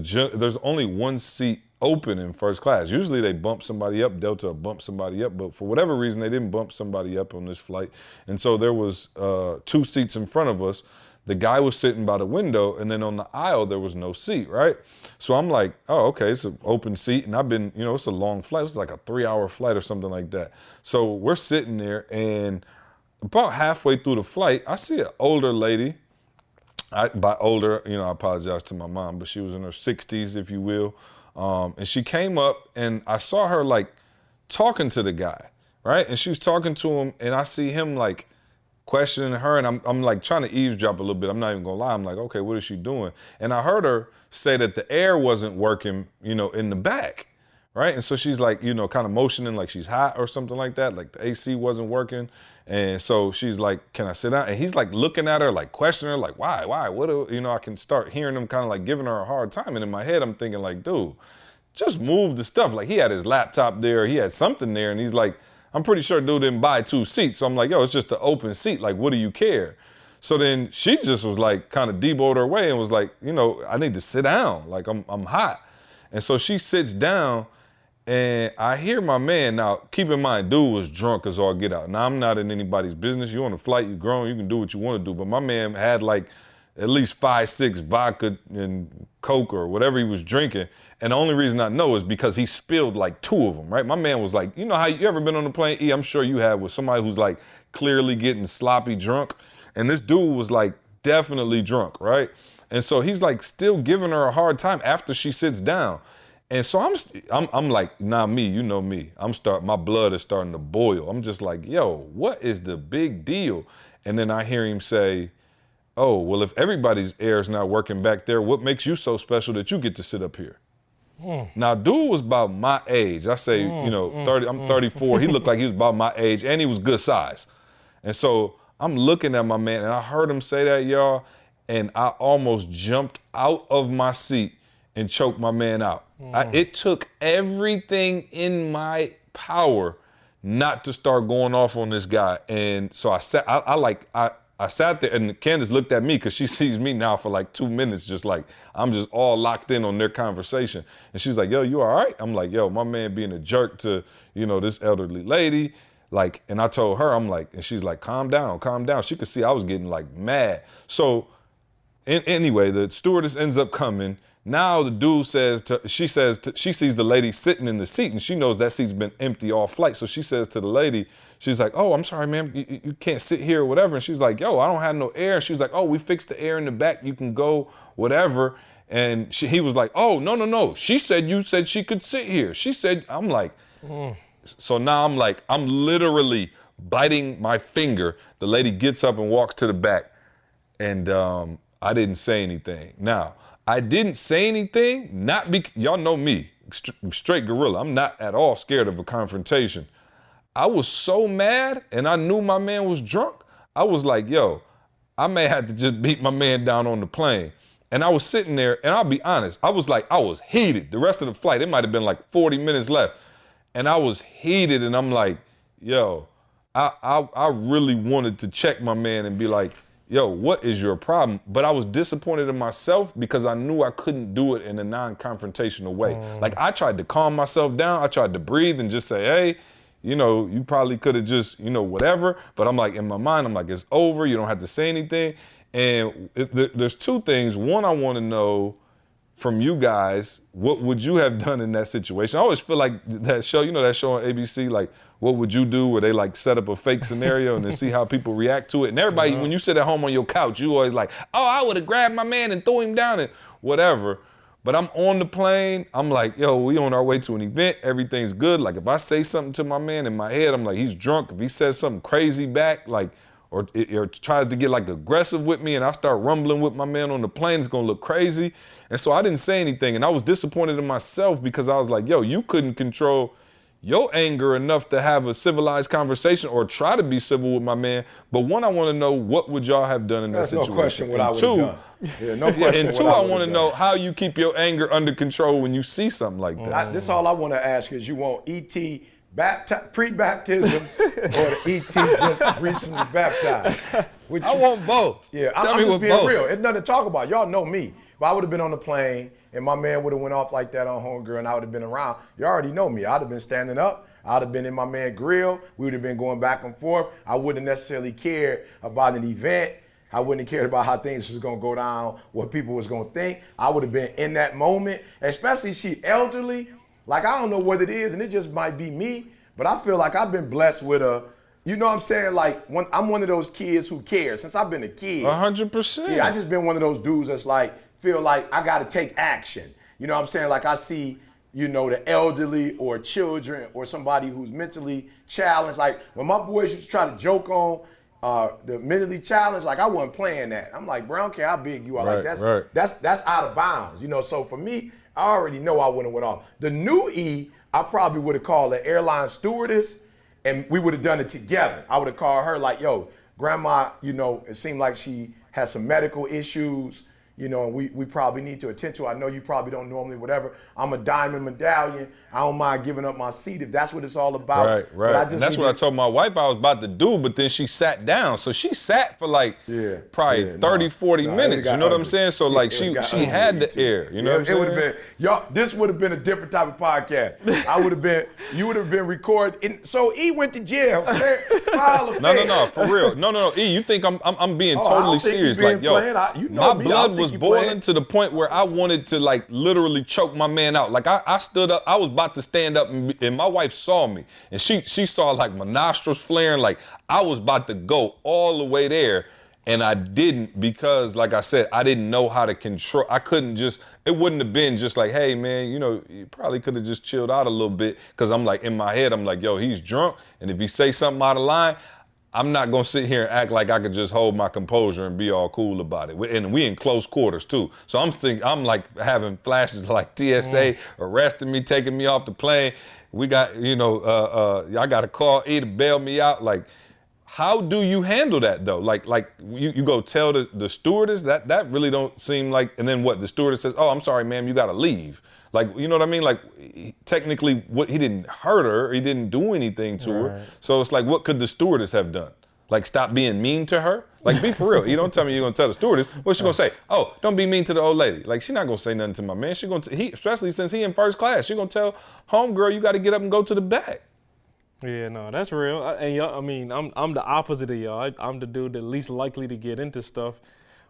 Speaker 2: only one seat open in first class. Usually they bump somebody up, Delta bump somebody up, but for whatever reason they didn't bump somebody up on this flight. And so there was 2 seats in front of us. The guy was sitting by the window, and then on the aisle there was no seat, right? So I'm like, oh, okay, it's an open seat, and I've been, you know, it's a long flight. It's like a 3-hour flight or something like that. So we're sitting there, and about halfway through the flight, I see an older lady. By older, you know, I apologize to my mom, but she was in her 60s, if you will. And she came up and I saw her like talking to the guy, right? And she was talking to him, and I see him like questioning her, and I'm like trying to eavesdrop a little bit. I'm not even gonna lie. I'm like, okay, what is she doing? And I heard her say that the air wasn't working, you know, in the back, right? And so she's like, you know, kind of motioning like she's hot or something like that. Like the AC wasn't working. And so she's like, can I sit down? And he's like looking at her, like questioning her, like, why? What you know, I can start hearing him kind of like giving her a hard time. And in my head, I'm thinking like, dude, just move the stuff. Like he had his laptop there, he had something there, and he's like, I'm pretty sure dude didn't buy 2 seats. So I'm like, yo, it's just an open seat. Like, what do you care? So then she just was like kind of deboed her way and was like, you know, I need to sit down. Like I'm hot. And so she sits down and I hear my man. Now, keep in mind, dude was drunk as all get out. Now, I'm not in anybody's business. You on a flight, you grown, you can do what you want to do. But my man had like at least 5, 6 vodka and Coke or whatever he was drinking. And the only reason I know is because he spilled like 2 of them, right? My man was like, you know how you ever been on the plane, E? I'm sure you have, with somebody who's like clearly getting sloppy drunk. And this dude was like definitely drunk, right? And so he's like still giving her a hard time after she sits down. And so I'm like, nah, me, you know me. My blood is starting to boil. I'm just like, yo, what is the big deal? And then I hear him say, oh, well, if everybody's air is not working back there, what makes you so special that you get to sit up here? Now, dude was about my age. I say, 30, I'm 34. He looked like he was about my age and he was good size. And so I'm looking at my man and I heard him say that, y'all, and I almost jumped out of my seat and choked my man out. It took everything in my power not to start going off on this guy. And so I sat there and Candace looked at me because she sees me now for like 2 minutes, just like I'm just all locked in on their conversation. And she's like, yo, you all right? I'm like, yo, my man being a jerk to, this elderly lady. Like, and I told her, I'm like, and she's like, calm down, calm down. She could see I was getting like mad. So anyway, the stewardess ends up coming. Now the dude she sees the lady sitting in the seat and she knows that seat's been empty all flight. So she says to the lady, she's like, oh, I'm sorry, ma'am, you can't sit here or whatever. And she's like, yo, I don't have no air. And she's like, oh, we fixed the air in the back. You can go, whatever. And he was like, oh, no. She said you said she could sit here. She said, I'm like, so now I'm literally biting my finger. The lady gets up and walks to the back and I didn't say anything. Now, I didn't say anything, not because, y'all know me, straight gorilla. I'm not at all scared of a confrontation. I was so mad and I knew my man was drunk. I was like, yo, I may have to just beat my man down on the plane. And I was sitting there and I'll be honest, I was heated. The rest of the flight, it might've been like 40 minutes left. And I was heated and I'm like, yo, I really wanted to check my man and be like, yo, what is your problem? But I was disappointed in myself because I knew I couldn't do it in a non-confrontational way. Like I tried to calm myself down. I tried to breathe and just say, hey, you probably could have just, whatever. But I'm like, in my mind, I'm like, it's over. You don't have to say anything. And there's 2 things. One, I want to know from you guys, what would you have done in that situation? I always feel like that show, that show on ABC, like, what would you do, where they like set up a fake scenario and then see how people react to it. And everybody, when you sit at home on your couch, you always like, oh, I would have grabbed my man and threw him down and whatever. But I'm on the plane, I'm like, yo, we on our way to an event, everything's good. Like if I say something to my man in my head, I'm like, he's drunk. If he says something crazy back, like, or tries to get like aggressive with me and I start rumbling with my man on the plane, it's gonna look crazy. And so I didn't say anything and I was disappointed in myself because I was like, yo, you couldn't control your anger enough to have a civilized conversation or try to be civil with my man. But one, I want to know what would y'all have done in that situation.
Speaker 4: No question what I would have done. Yeah, no question.
Speaker 2: And 2, I want to know how you keep your anger under control when you see something like that.
Speaker 4: This all I want to ask is, you want ET pre-baptism or the ET just recently baptized?
Speaker 2: I want both.
Speaker 4: Yeah,
Speaker 2: Tell
Speaker 4: I'm
Speaker 2: me
Speaker 4: just
Speaker 2: what
Speaker 4: being
Speaker 2: both.
Speaker 4: real. It's nothing to talk about. Y'all know me. If I would have been on the plane and my man would have went off like that on homegirl and I would have been around, you already know me. I'd have been standing up. I'd have been in my man grill. We would have been going back and forth. I wouldn't necessarily care about an event. I wouldn't have cared about how things was gonna go down, what people was gonna think. I would have been in that moment, especially she elderly. Like, I don't know what it is, and it just might be me, but I feel like I've been blessed with you know what I'm saying? Like, I'm one of those kids who cares. Since I've been a kid.
Speaker 2: 100%.
Speaker 4: Yeah, I just been one of those dudes that's like, feel like I gotta take action. You know what I'm saying? Like I see, the elderly or children or somebody who's mentally challenged. Like when my boys used to try to joke on the mentally challenged, like I wasn't playing that. I'm like, bro, I don't care how big you are.
Speaker 2: Right,
Speaker 4: like that's out of bounds. So for me, I already know I wouldn't have went off. The new E, I probably would have called the airline stewardess and we would have done it together. I would have called her like, yo, grandma, it seemed like she has some medical issues. you know, and we probably need to attend to. I know you probably don't normally, whatever. I'm a diamond medallion. I don't mind giving up my seat if that's what it's all about.
Speaker 2: Right.
Speaker 4: But I just
Speaker 2: And that's what I told my wife I was about to do, but then she sat down. So she sat for like probably 30, 40 minutes. You know what I'm saying? So like she had the air. You know what I'm saying?
Speaker 4: It would have been, y'all, this would have been a different type of podcast. You would have been recording. So E went to jail.
Speaker 2: No, for real. No, E, you think I'm being totally serious? Like, yo, my blood was boiling to the point where I wanted to like literally choke my man out. Like I stood up, I was about to stand up, and my wife saw me, and she saw like my nostrils flaring, like I was about to go all the way there, and I didn't because, like I said, I didn't know how to control. I couldn't just. It wouldn't have been just like, hey man, you know, you probably could have just chilled out a little bit, because I'm like in my head, I'm like, yo, he's drunk, and if he say something out of line, I'm not gonna sit here and act like I could just hold my composure and be all cool about it. And we in close quarters too. So I'm like having flashes like TSA arresting me, taking me off the plane. We got, you know, I got to call E to bail me out. Like, how do you handle that though? Like you go tell the stewardess that really don't seem like, and then what? The stewardess says, oh, I'm sorry, ma'am, you gotta leave. Like, you know what I mean? Like, technically, he didn't hurt her, he didn't do anything to her. So it's like, what could the stewardess have done? Like, stop being mean to her? Like, be for real. You don't tell me you're gonna tell the stewardess. What's she gonna say? Oh, don't be mean to the old lady. Like, she's not gonna say nothing to my man. She gonna, especially since he in first class, she gonna tell homegirl, you gotta get up and go to the back.
Speaker 3: Yeah, no, that's real. And y'all, I mean, I'm the opposite of y'all. I'm the dude that least likely to get into stuff,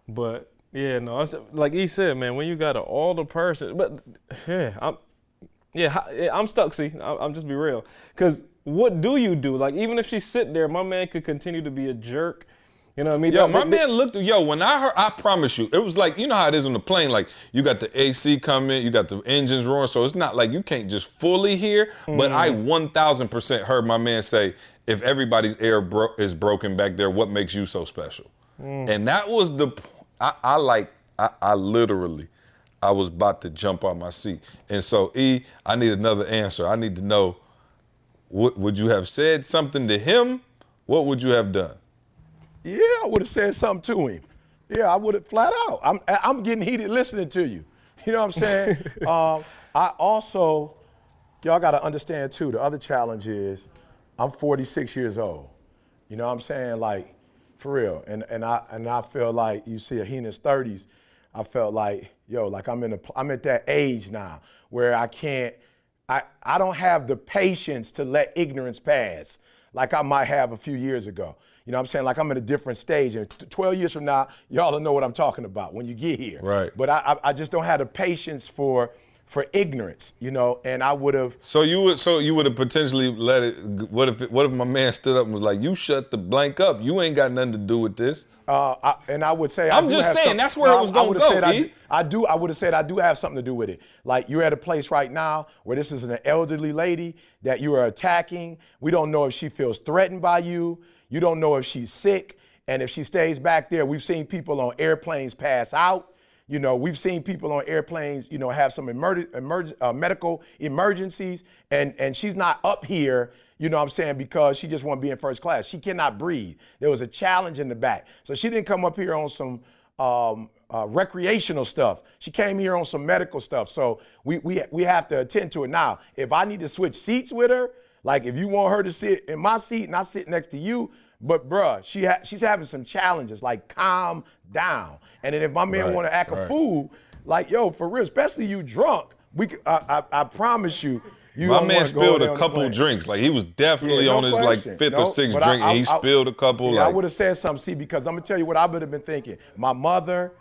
Speaker 3: but. Yeah, no, it's, like he said, man, when you got an older person, but I'm stuck, see, I'm just be real. Because what do you do? Like, even if she's sitting there, my man could continue to be a jerk. You know what I mean?
Speaker 2: Yo, my man looked, when I heard, I promise you, it was like, you know how it is on the plane, like you got the AC coming, you got the engines roaring, so it's not like you can't just fully hear, but I 1000% heard my man say, if everybody's air is broken back there, what makes you so special? And that was the I literally, I was about to jump out my seat. And so, E, I need another answer. I need to know, would you have said something to him? What would you have done?
Speaker 4: Yeah, I would have said something to him. Yeah, I would have flat out. I'm getting heated listening to you. You know what I'm saying? I also, y'all got to understand too, the other challenge is I'm 46 years old. You know what I'm saying? Like, for real, and I feel like, you see, he in his 30s. I felt like, yo, like I'm at that age now where I don't have the patience to let ignorance pass like I might have a few years ago. You know what I'm saying? Like I'm in a different stage, and 12 years from now, y'all will know what I'm talking about when you get here.
Speaker 2: Right.
Speaker 4: But I just don't have the patience for ignorance, you know, and I would have.
Speaker 2: So you would have potentially let it. What if my man stood up and was like, "You shut the blank up. You ain't got nothing to do with this."
Speaker 4: And I would say,
Speaker 2: I'm just saying that's where it was going to go.
Speaker 4: I would have said I do have something to do with it. Like, you're at a place right now where this is an elderly lady that you are attacking. We don't know if she feels threatened by you. You don't know if she's sick, and if she stays back there. We've seen people on airplanes pass out. You know, we've seen people on airplanes, you know, have some medical emergencies, and she's not up here, you know what I'm saying, because she just want to be in first class. She cannot breathe. There was a challenge in the back. So she didn't come up here on some recreational stuff. She came here on some medical stuff. So we have to attend to it. Now, if I need to switch seats with her, like if you want her to sit in my seat and I sit next to you, but bruh, she's having some challenges, like calm down. And then if my man want to act a fool, like, yo, for real, especially you drunk, I promise you,
Speaker 2: my man spilled a couple drinks. Like, he was definitely on his like fifth or sixth drink, and he spilled a couple.
Speaker 4: Yeah, I would have said something, see, because I'm gonna tell you what I would have been thinking. My mother,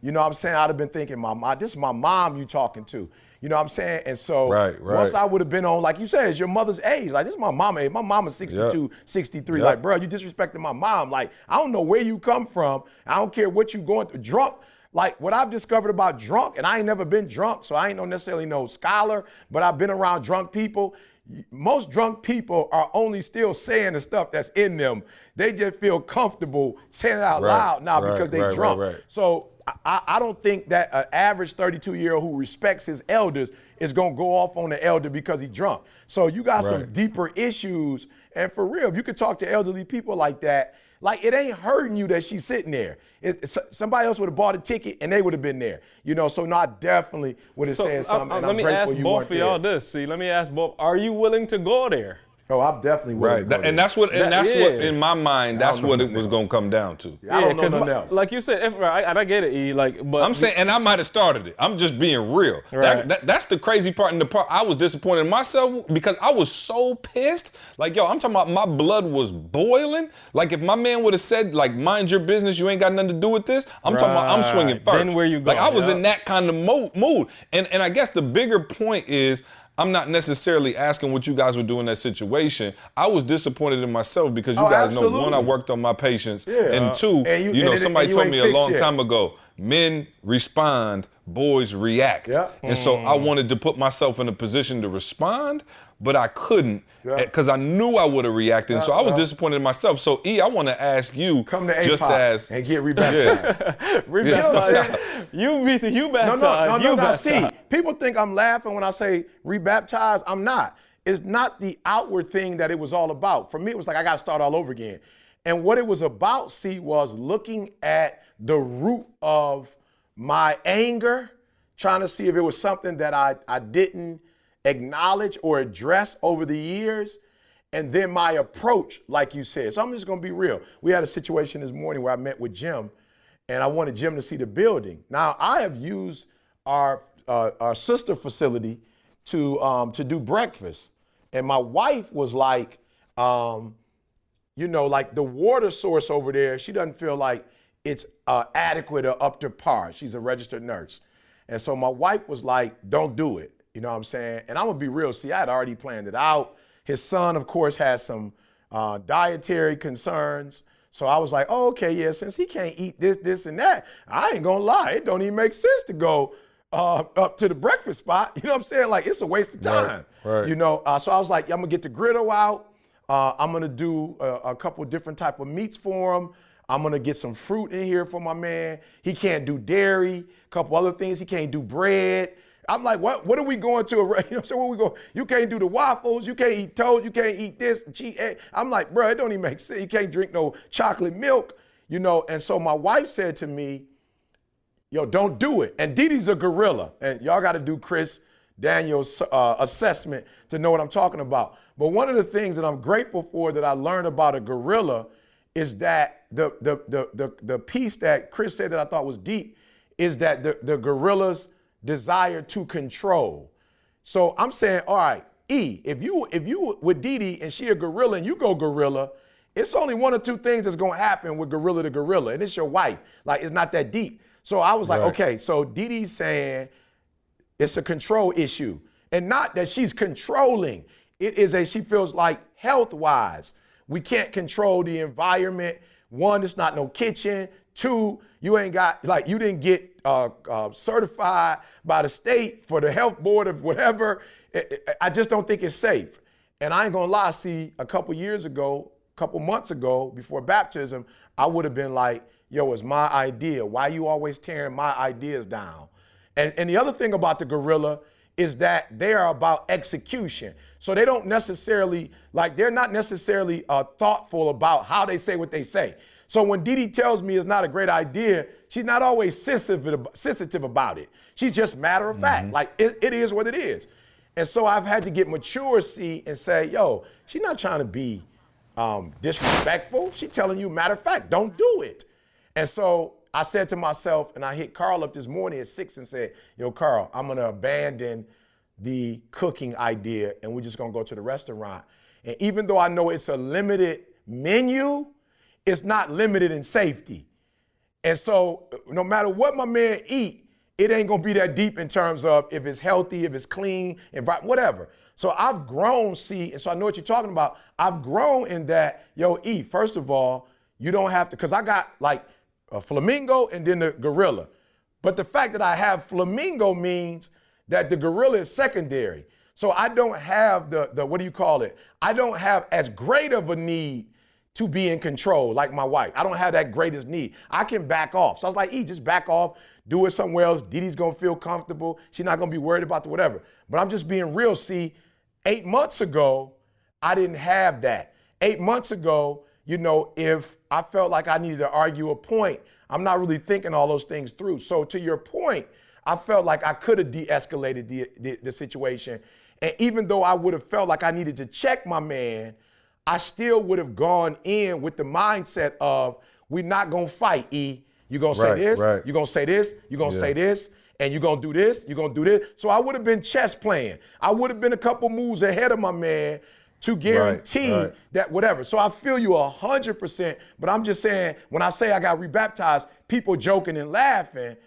Speaker 4: you know what I'm saying, I'd have been thinking, this is my mom you talking to. You know what I'm saying? And so once I would have been on, like you said, it's your mother's age. Like, this is my mama age. My mama's 62, 63. Like, bro, you disrespecting my mom. Like, I don't know where you come from. I don't care what you going through. Drunk. Like, what I've discovered about drunk, and I ain't never been drunk, so I ain't necessarily no scholar, but I've been around drunk people. Most drunk people are only still saying the stuff that's in them. They just feel comfortable saying it out loud now because they drunk. So I don't think that an average 32-year-old who respects his elders is going to go off on the elder because he's drunk. So you got some deeper issues. And for real, if you could talk to elderly people like that, Like, it ain't hurting you that she's sitting there. Somebody else would have bought a ticket and they would have been there. You know, so no, I definitely would have said something. And
Speaker 3: let me ask both of y'all this. See, let me ask both. Are you willing to go there?
Speaker 4: Oh, I'm definitely willing.
Speaker 2: Right, and that's what in my mind, that's what it was gonna come down to.
Speaker 4: I don't know nothing else.
Speaker 3: Like you said, I get it, E. Like, but
Speaker 2: I'm saying, and I might have started it. I'm just being real.
Speaker 3: Right.
Speaker 2: That's the crazy part. And the part I was disappointed in myself because I was so pissed. Like, yo, I'm talking about my blood was boiling. Like, if my man would have said, like, mind your business, you ain't got nothing to do with this. I'm talking about I'm swinging first.
Speaker 3: Then where you go?
Speaker 2: Like, I was in that kind of mood. And I guess the bigger point is, I'm not necessarily asking what you guys would do in that situation. I was disappointed in myself because you guys know, one, I worked on my patience, and two, somebody told me a long time ago, men respond, boys react. And so I wanted to put myself in a position to respond, but I couldn't because I knew I would have reacted. And so I was disappointed in myself. So E, I want to ask you,
Speaker 4: come to
Speaker 2: just as
Speaker 4: and get rebaptized.
Speaker 3: Rebaptized. You baptized.
Speaker 4: No. See, people think I'm laughing when I say rebaptized. I'm not. It's not the outward thing that it was all about. For me, it was like I got to start all over again. And what it was about, see, was looking at the root of my anger, trying to see if it was something that I didn't acknowledge or address over the years, and then my approach, like you said. So I'm just gonna be real. We had a situation this morning where I met with Jim, and I wanted Jim to see the building. Now, I have used our sister facility to do breakfast, and my wife was like, like the water source over there, she doesn't feel like it's adequate or up to par. She's a registered nurse. And so my wife was like, don't do it. You know what I'm saying? And I'm gonna be real, see, I had already planned it out. His son, of course, has some dietary concerns. So I was like, oh, okay, yeah, since he can't eat this, and that, I ain't gonna lie, it don't even make sense to go up to the breakfast spot. You know what I'm saying? Like, it's a waste of time.
Speaker 2: Right.
Speaker 4: You know, so I was like, I'm gonna get the griddle out. I'm gonna do a couple different type of meats for him. I'm gonna get some fruit in here for my man. He can't do dairy, a couple other things. He can't do bread. I'm like, what are we going to? You know what I'm saying? Where we go? You can't do the waffles. You can't eat toast. You can't eat this, cheese, egg. I'm like, bro, it don't even make sense. You can't drink no chocolate milk, you know? And so my wife said to me, yo, don't do it. And Didi's a gorilla. And y'all got to do Chris Daniels' assessment to know what I'm talking about. But one of the things that I'm grateful for that I learned about a gorilla is that the piece that Chris said that I thought was deep is that the gorilla's desire to control. So I'm saying, all right, E, if you with Didi and she a gorilla and you go gorilla, it's only one or two things that's gonna happen with gorilla to gorilla, and it's your wife. Like, it's not that deep. So I was like, okay, so Didi's saying it's a control issue, and not that she's controlling. It is she feels like health-wise, we can't control the environment. One, it's not no kitchen. Two, you ain't got, like, you didn't get certified by the state for the health board of whatever. I just don't think it's safe. And I ain't gonna lie, see, a couple months ago, before baptism, I would have been like, yo, it's my idea. Why you always tearing my ideas down? And the other thing about the gorilla is that they are about execution. So they don't necessarily, they're not necessarily thoughtful about how they say what they say. So when Didi tells me it's not a great idea, she's not always sensitive about it. She's just matter of fact, like it is what it is. And so I've had to get mature, see, and say, yo, she's not trying to be disrespectful. She's telling you, matter of fact, don't do it. And so I said to myself, and I hit Karl up this morning at 6 and said, yo, Karl, I'm gonna abandon the cooking idea and we're just gonna go to the restaurant. And even though I know it's a limited menu, it's not limited in safety. And so no matter what my man eat, it ain't gonna be that deep in terms of if it's healthy, if it's clean, whatever. So I've grown, see, and so I know what you're talking about. I've grown in that, yo, E, first of all, you don't have to, because I got like a flamingo and then the gorilla. But the fact that I have flamingo means that the gorilla is secondary. So I don't have the what do you call it? I don't have as great of a need to be in control like my wife. I don't have that greatest need. I can back off. So I was like, E, just back off, do it somewhere else. Didi's gonna feel comfortable. She's not gonna be worried about the whatever. But I'm just being real. See, 8 months ago, I didn't have that. 8 months ago, you know, if I felt like I needed to argue a point. I'm not really thinking all those things through. So to your point, I felt like I could have de-escalated the situation. And even though I would have felt like I needed to check my man, I still would have gone in with the mindset of, we're not going to fight, E. You're going to say this, you're going to say this, you're going to say this, and you're going to do this, you're going to do this. So I would have been chess playing. I would have been a couple moves ahead of my man to guarantee that whatever. So I feel you 100%, but I'm just saying, when I say I got rebaptized, people joking and laughing.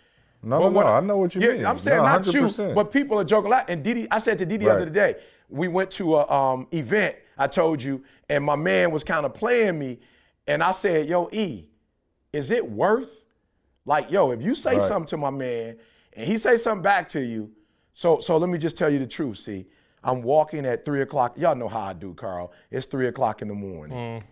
Speaker 2: No, I know what you mean.
Speaker 4: I'm saying not 100%. You, but people are joking a lot. And Didi, I said to Didi the other day, we went to a event, I told you, and my man was kind of playing me, and I said, yo, E, is it worth, like, yo, if you say something to my man, and he say something back to you, so let me just tell you the truth, see. I'm walking at 3 o'clock. Y'all know how I do, Karl. It's 3 o'clock in the morning.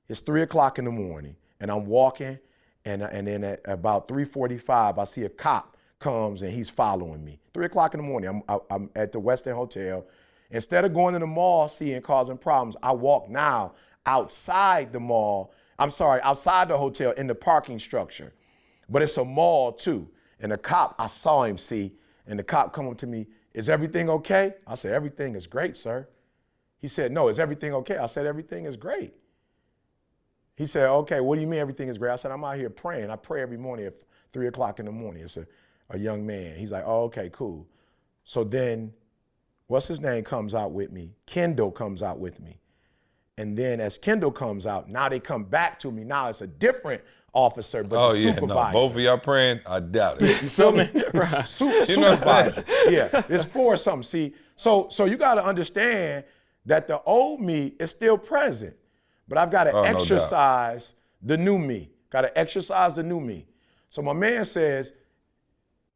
Speaker 4: It's 3 o'clock in the morning, and I'm walking, and then at about 3:45, I see a cop comes and he's following me. 3 o'clock in the morning, I'm at the West End Hotel. Instead of going to the mall, seeing, causing problems, I walk now outside the mall. Outside the hotel in the parking structure. But it's a mall too. And the cop, I saw him, see, and the cop come up to me, is everything okay? I said, everything is great, sir. He said, no, is everything okay? I said, everything is great. He said, okay, what do you mean everything is great? I said, I'm out here praying. I pray every morning at 3 o'clock in the morning. It's a young man. He's like, oh, okay, cool. So then, what's his name comes out with me? Kendall comes out with me. And then as Kendall comes out, now they come back to me. Now it's a different officer, but the supervisor.
Speaker 2: No, both of y'all praying, I doubt it.
Speaker 4: You feel me? Supervisor. Yeah, it's 4 or something. See, so you got to understand that the old me is still present, but I've got to exercise the new me. Got to exercise the new me. So my man says,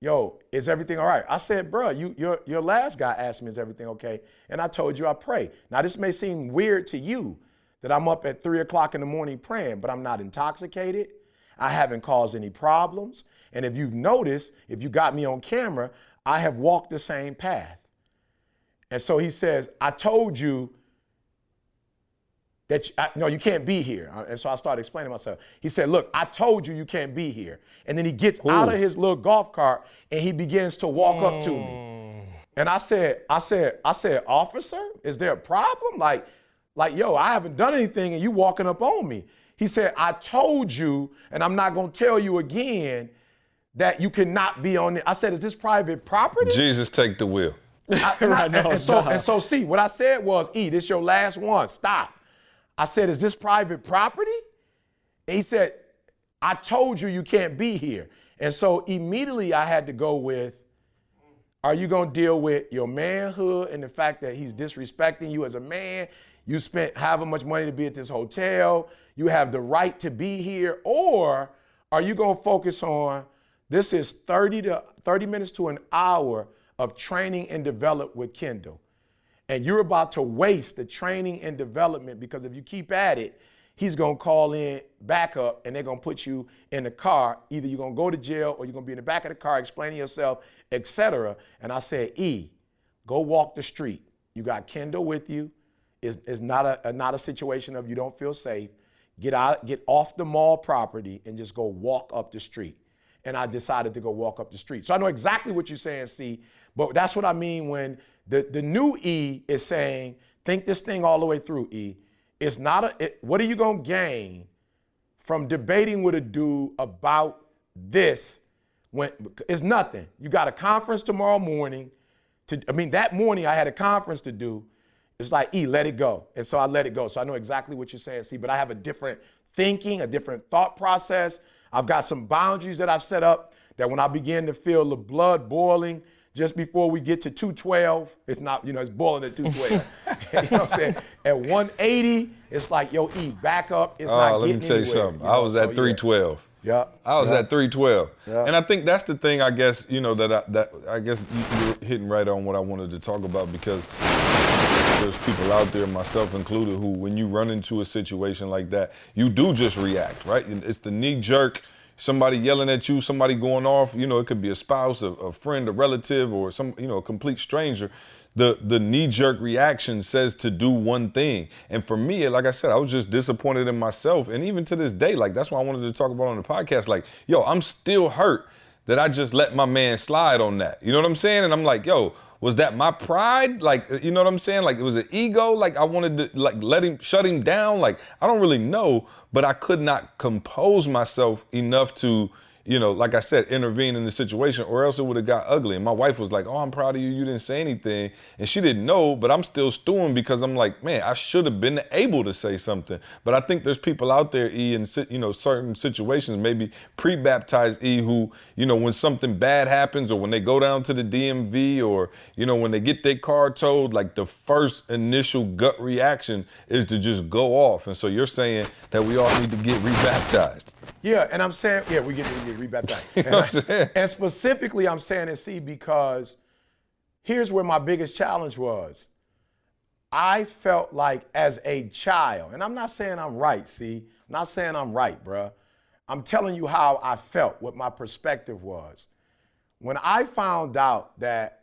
Speaker 4: yo, is everything all right? I said, bro, your last guy asked me, is everything okay? And I told you I pray. Now, this may seem weird to you that I'm up at 3 o'clock in the morning praying, but I'm not intoxicated. I haven't caused any problems. And if you've noticed, if you got me on camera, I have walked the same path. And so he says, I told you that, no, you can't be here. And so I started explaining myself. He said, look, I told you you can't be here. And then he gets out of his little golf cart and he begins to walk up to me. And I said, officer, is there a problem? Like, yo, I haven't done anything and you walking up on me. He said, I told you, and I'm not going to tell you again, that you cannot be on it. I said, is this private property?
Speaker 2: Jesus, take the wheel.
Speaker 4: And so, see, what I said was, E, this your last one. Stop. I said, is this private property? And he said, I told you can't be here. And so immediately I had to go with, are you going to deal with your manhood and the fact that he's disrespecting you as a man? You spent however much money to be at this hotel. You have the right to be here. Or are you going to focus on, this is 30 minutes to an hour of training and development with Kendall. And you're about to waste the training and development because if you keep at it, he's going to call in backup and they're going to put you in the car. Either you're going to go to jail or you're going to be in the back of the car explaining yourself, etc. And I said, E, go walk the street. You got Kendall with you. It's not a situation of you don't feel safe. Get off the mall property and just go walk up the street. And I decided to go walk up the street. So I know exactly what you're saying, C, but that's what I mean when the new E is saying, think this thing all the way through, E. It's not what are you going to gain from debating with a dude about this when it's nothing. You got a conference tomorrow morning. That morning I had a conference to do. It's like, E, let it go. And so I let it go. So I know exactly what you're saying, C, but I have a different thinking, a different thought process. I've got some boundaries that I've set up that when I begin to feel the blood boiling just before we get to 212, it's not, it's boiling at 212. You know what I'm saying? At 180, it's like, yo, E, back up. It's not getting anywhere.
Speaker 2: Let me tell you something. I was at 312.
Speaker 4: Yeah.
Speaker 2: I was at 312.
Speaker 4: Yeah.
Speaker 2: And I think that's the thing, I guess, that I guess you're hitting right on what I wanted to talk about, because there's people out there, myself included, who when you run into a situation like that, you do just react, right? It's the knee jerk. somebody yelling at you, somebody going off, you know, it could be a spouse, a friend, a relative, or some, you know, a complete stranger. The knee-jerk reaction says to do one thing. And for me, like I said, I was just disappointed in myself. And even to this day, like, that's why I wanted to talk about on the podcast. Like, yo, I'm still hurt that I just let my man slide on that. You know what I'm saying? And I'm like, yo, was that my pride? Like, you know what I'm saying? Like, it was an ego. Like, I wanted to, like, shut him down. Like, I don't really know, but I could not compose myself enough to, you know, like I said, intervene in the situation, or else it would have got ugly. And my wife was like, oh, I'm proud of you. You didn't say anything. And she didn't know, but I'm still stewing because I'm like, man, I should have been able to say something. But I think there's people out there, E, in, you know, certain situations, maybe pre-baptized E, who, you know, when something bad happens, or when they go down to the DMV, or, you know, when they get their car towed, like, the first initial gut reaction is to just go off. And so you're saying that we all need to get rebaptized.
Speaker 4: Yeah, and I'm saying, yeah, we get rebaptized.
Speaker 2: You know what I'm saying?
Speaker 4: And specifically, I'm saying it, see, because here's where my biggest challenge was. I felt like as a child, and I'm not saying I'm right, see? I'm not saying I'm right, bruh. I'm telling you how I felt, what my perspective was. When I found out that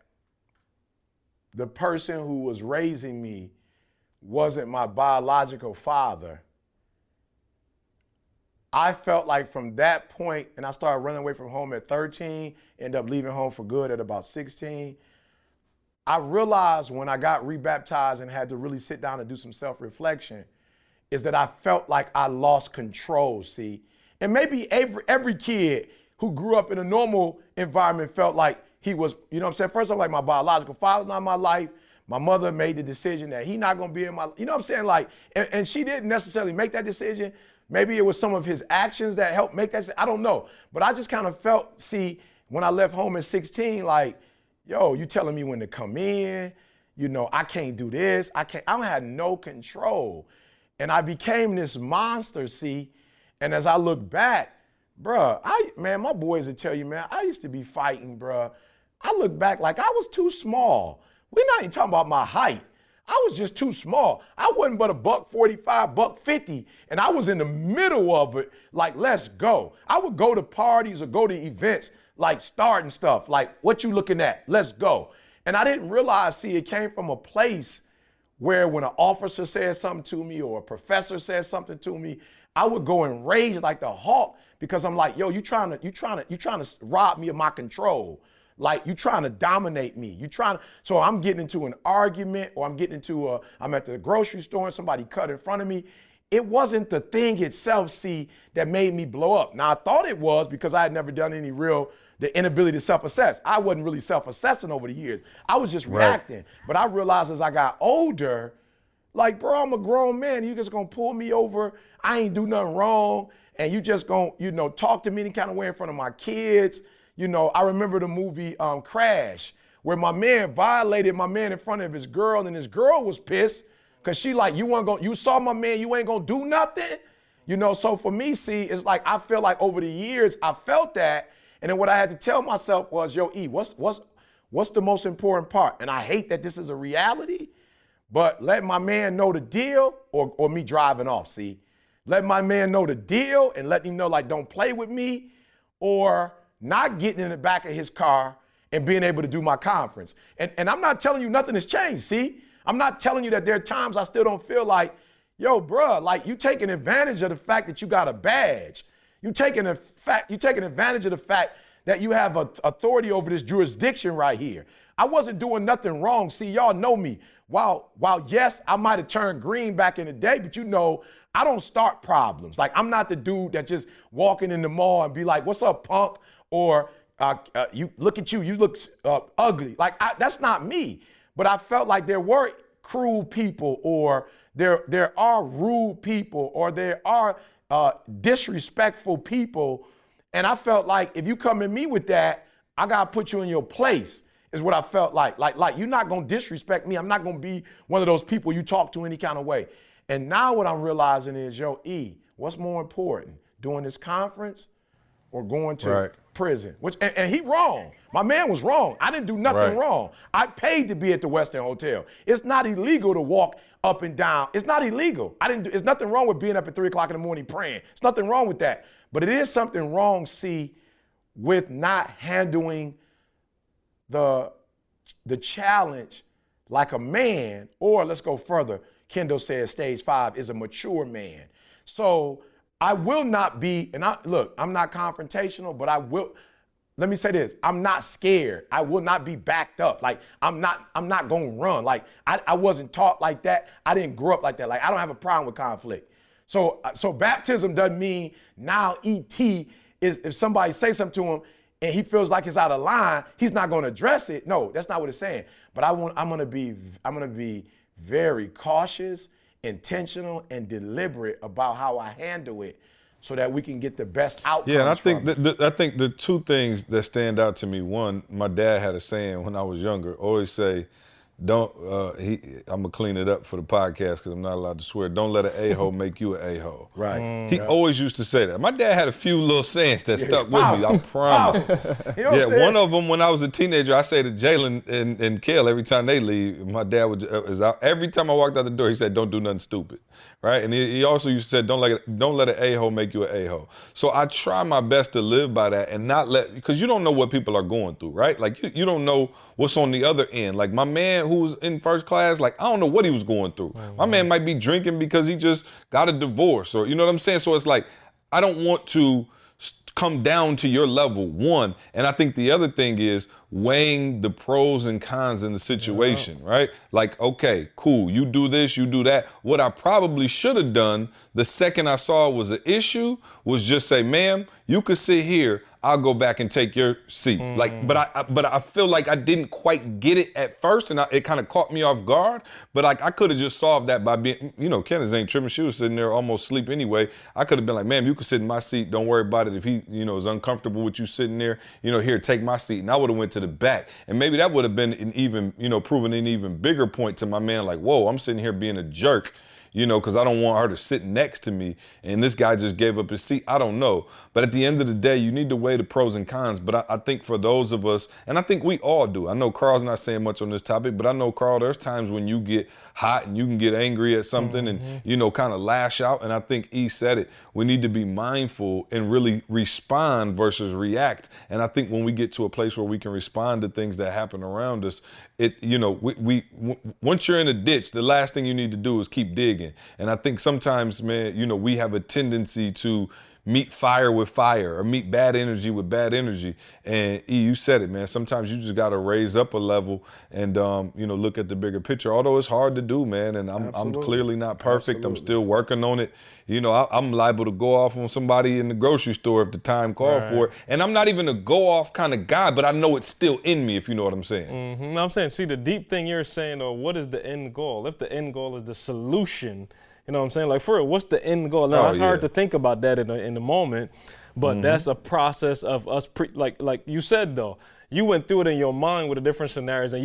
Speaker 4: the person who was raising me wasn't my biological father, I felt like from that point, and I started running away from home at 13, ended up leaving home for good at about 16. I realized when I got rebaptized and had to really sit down and do some self-reflection, is that I felt like I lost control, see? And maybe every kid who grew up in a normal environment felt like he was, you know what I'm saying? First of all, like, my biological father's not in my life. My mother made the decision that he's not gonna be in my, you know what I'm saying? Like, and she didn't necessarily make that decision. Maybe it was some of his actions that helped make that, I don't know. But I just kind of felt, see, when I left home at 16, like, yo, you telling me when to come in, you know, I can't do this, I had no control. And I became this monster, see, and as I look back, bruh, man, my boys would tell you, man, I used to be fighting, bruh. I look back like I was too small. We're not even talking about my height. I was just too small. I wasn't but $145, $150, and I was in the middle of it, like, let's go. I would go to parties or go to events, like, starting stuff, like, what you looking at? Let's go. And I didn't realize, see, it came from a place where when an officer said something to me or a professor said something to me, I would go and rage like the hawk, because I'm like, yo, you trying to rob me of my control. Like, you trying to dominate me. So I'm getting into an argument, or I'm at the grocery store and somebody cut in front of me. It wasn't the thing itself, see, that made me blow up. Now, I thought it was because I had never done the inability to self-assess. I wasn't really self-assessing over the years. I was just reacting. But I realized as I got older, like, bro, I'm a grown man. You just gonna pull me over. I ain't do nothing wrong. And you just gonna, you know, talk to me any kind of way in front of my kids. You know, I remember the movie Crash, where my man violated my man in front of his girl, and his girl was pissed because she like, you saw my man, you ain't gonna do nothing. You know, so for me, see, it's like, I feel like over the years, I felt that. And then what I had to tell myself was, yo, E, what's the most important part? And I hate that this is a reality, but let my man know the deal, or me driving off, see? Let my man know the deal and let him know, like, don't play with me, or not getting in the back of his car and being able to do my conference. And I'm not telling you nothing has changed, see? I'm not telling you that there are times I still don't feel like, yo, bruh, like, you taking advantage of the fact that you got a badge. You taking advantage of the fact that you have authority over this jurisdiction right here. I wasn't doing nothing wrong. See, y'all know me. While yes, I might have turned green back in the day, but you know, I don't start problems. Like, I'm not the dude that just walking in the mall and be like, what's up, punk? Or you look at you look ugly. Like, that's not me. But I felt like there were cruel people, or there are rude people, or there are disrespectful people. And I felt like if you come at me with that, I gotta put you in your place, is what I felt like. Like you're not gonna disrespect me. I'm not gonna be one of those people you talk to any kind of way. And now what I'm realizing is, yo, E, what's more important, doing this conference or going to prison, and he wrong. My man was wrong. I didn't do nothing wrong. I paid to be at the Western Hotel. It's not illegal to walk up and down. It's not illegal. There's nothing wrong with being up at 3 o'clock in the morning praying. There's nothing wrong with that. But it is something wrong, with not handling the challenge like a man, or let's go further. Kendall says stage 5 is a mature man. So I will not be, and I'm not confrontational, but let me say this, I'm not scared. I will not be backed up. Like, I'm not gonna run. Like, I wasn't taught like that. I didn't grow up like that. Like, I don't have a problem with conflict. So baptism doesn't mean now ET is, if somebody say something to him and he feels like it's out of line, he's not gonna address it. No, that's not what it's saying. But I'm gonna be very cautious, intentional, and deliberate about how I handle it, so that we can get the best outcomes.
Speaker 2: Yeah, and I think the two things that stand out to me. One, my dad had a saying when I was younger. Always say, I'm gonna clean it up for the podcast because I'm not allowed to swear. Don't let an a-hole make you an a-hole.
Speaker 4: Right.
Speaker 2: He always used to say that. My dad had a few little sayings that stuck with me. I promise. One of them when I was a teenager, I say to Jalen and Kel every time they leave. My dad every time I walked out the door, he said, "Don't do nothing stupid." Right, and he also used to say, don't let an a-hole make you an a-hole. So I try my best to live by that and not because you don't know what people are going through, right? Like you don't know what's on the other end. Like my man who was in first class, like I don't know what he was going through. My man might be drinking because he just got a divorce, or you know what I'm saying? So it's like, I don't want to come down to your level, one. And I think the other thing is weighing the pros and cons in the situation, right? Like, okay, cool, you do this, you do that. What I probably should have done the second I saw it was an issue was just say, ma'am, you could sit here, I'll go back and take your seat. Like, but I feel like I didn't quite get it at first, and it kind of caught me off guard. But like, I could have just solved that by being, Kenneth ain't tripping. She was sitting there almost asleep anyway. I could have been like, ma'am, you could sit in my seat. Don't worry about it. If he, is uncomfortable with you sitting there, here, take my seat. And I would have went to the back, and maybe that would have been an even, proven an even bigger point to my man. Like, whoa, I'm sitting here being a jerk. Because I don't want her to sit next to me, and this guy just gave up his seat. I don't know. But at the end of the day, you need to weigh the pros and cons. But I think for those of us, and I think we all do, I know Karl's not saying much on this topic, but I know, Karl, there's times when you get hot and you can get angry at something and, kind of lash out. And I think E said it. We need to be mindful and really respond versus react. And I think when we get to a place where we can respond to things that happen around us, once you're in a ditch, the last thing you need to do is keep digging. And I think sometimes, man, we have a tendency to meet fire with fire or meet bad energy with bad energy. And E, you said it, man. Sometimes you just got to raise up a level and, look at the bigger picture. Although it's hard to do, man. And I'm clearly not perfect. Absolutely. I'm still working on it. I'm liable to go off on somebody in the grocery store if the time called for it. And I'm not even a go off kind of guy, but I know it's still in me, if you know what I'm saying.
Speaker 3: No, I'm saying, see, the deep thing you're saying, though, what is the end goal? If the end goal is the solution, you know what I'm saying? Like, for real, what's the end goal? Now, it's hard to think about that in the moment, but that's a process of us, like you said, though. You went through it in your mind with the different scenarios, and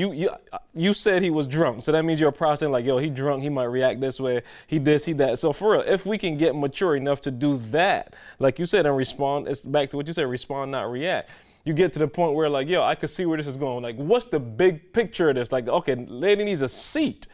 Speaker 3: you said he was drunk. So that means you're processing like, yo, he drunk, he might react this way, he this, he that. So for real, if we can get mature enough to do that, like you said, and respond, it's back to what you said, respond, not react. You get to the point where like, yo, I could see where this is going. Like, what's the big picture of this? Like, okay, lady needs a seat.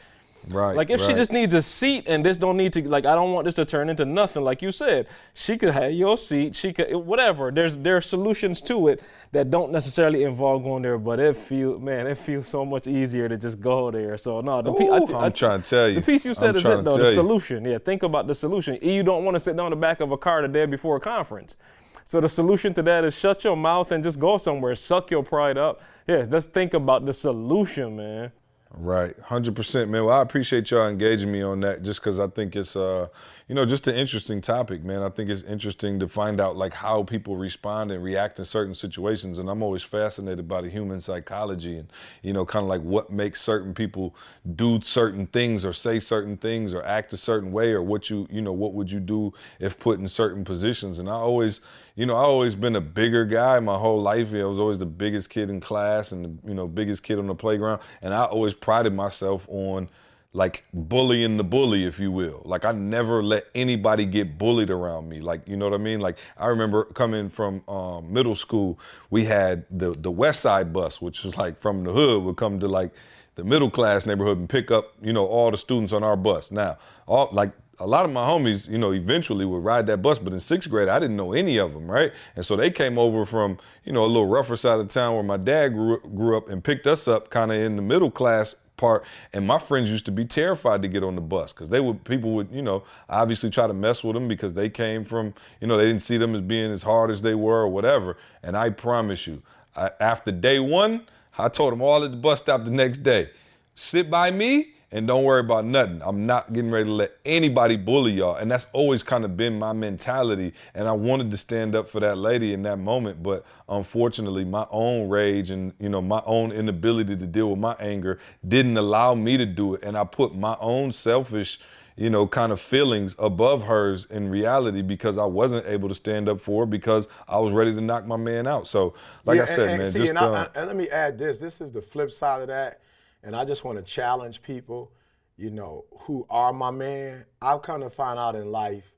Speaker 2: Right.
Speaker 3: Like if she just needs a seat and this don't need to, like, I don't want this to turn into nothing. Like you said, she could have your seat, she could, whatever. There are solutions to it that don't necessarily involve going there, but it feels so much easier to just go there. So no,
Speaker 2: I'm trying to tell you.
Speaker 3: The piece you said is it though, the solution. Yeah, think about the solution. You don't want to sit down the back of a car the day before a conference. So the solution to that is shut your mouth and just go somewhere, suck your pride up. Yes, let's think about the solution, man.
Speaker 2: Right, 100%, man. Well, I appreciate y'all engaging me on that just because I think it's, just an interesting topic, man. I think it's interesting to find out, like, how people respond and react in certain situations. And I'm always fascinated by the human psychology and, kind of like what makes certain people do certain things or say certain things or act a certain way, or what what would you do if put in certain positions. And I always been a bigger guy my whole life. I was always the biggest kid in class and, biggest kid on the playground. And I always prided myself on like bullying the bully, if you will. Like I never let anybody get bullied around me. Like, you know what I mean? Like I remember coming from middle school, we had the West Side bus, which was like from the hood would come to like the middle class neighborhood and pick up, you know, all the students on our bus. Now, a lot of my homies, you know, eventually would ride that bus, but in 6th grade, I didn't know any of them, right? And so they came over from, you know, a little rougher side of town where my dad grew up and picked us up kind of in the middle class part. And my friends used to be terrified to get on the bus because people would, you know, obviously try to mess with them because they came from, you know, they didn't see them as being as hard as they were or whatever. And I promise you, after day one, I told them all at the bus stop the next day, sit by me and don't worry about nothing. I'm not getting ready to let anybody bully y'all. And that's always kind of been my mentality. And I wanted to stand up for that lady in that moment. But unfortunately, my own rage and, you know, my own inability to deal with my anger didn't allow me to do it. And I put my own selfish, you know, kind of feelings above hers in reality because I wasn't able to stand up for her because I was ready to knock my man out. So, like I said, man,
Speaker 4: see, and let me add this. This is the flip side of that. And I just want to challenge people, you know, who are my man. I've kind of found out in life,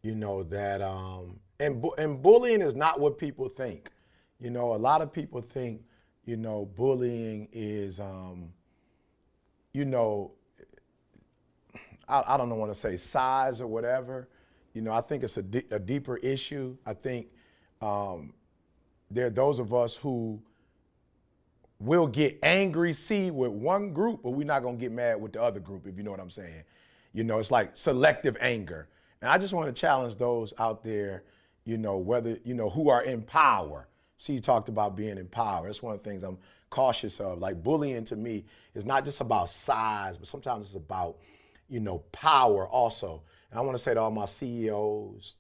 Speaker 4: you know, that, and bullying is not what people think. You know, a lot of people think, you know, bullying is, you know, I don't want to say size or whatever. You know, I think it's a deeper issue. I think there are those of us who will get angry, with one group, but we're not going to get mad with the other group, if you know what I'm saying. You know, it's like selective anger. And I just want to challenge those out there, you know, whether, you know, who are in power. See, you talked about being in power. That's one of the things I'm cautious of. Like bullying to me is not just about size, but sometimes it's about, you know, power also. And I want to say to all my CEOs,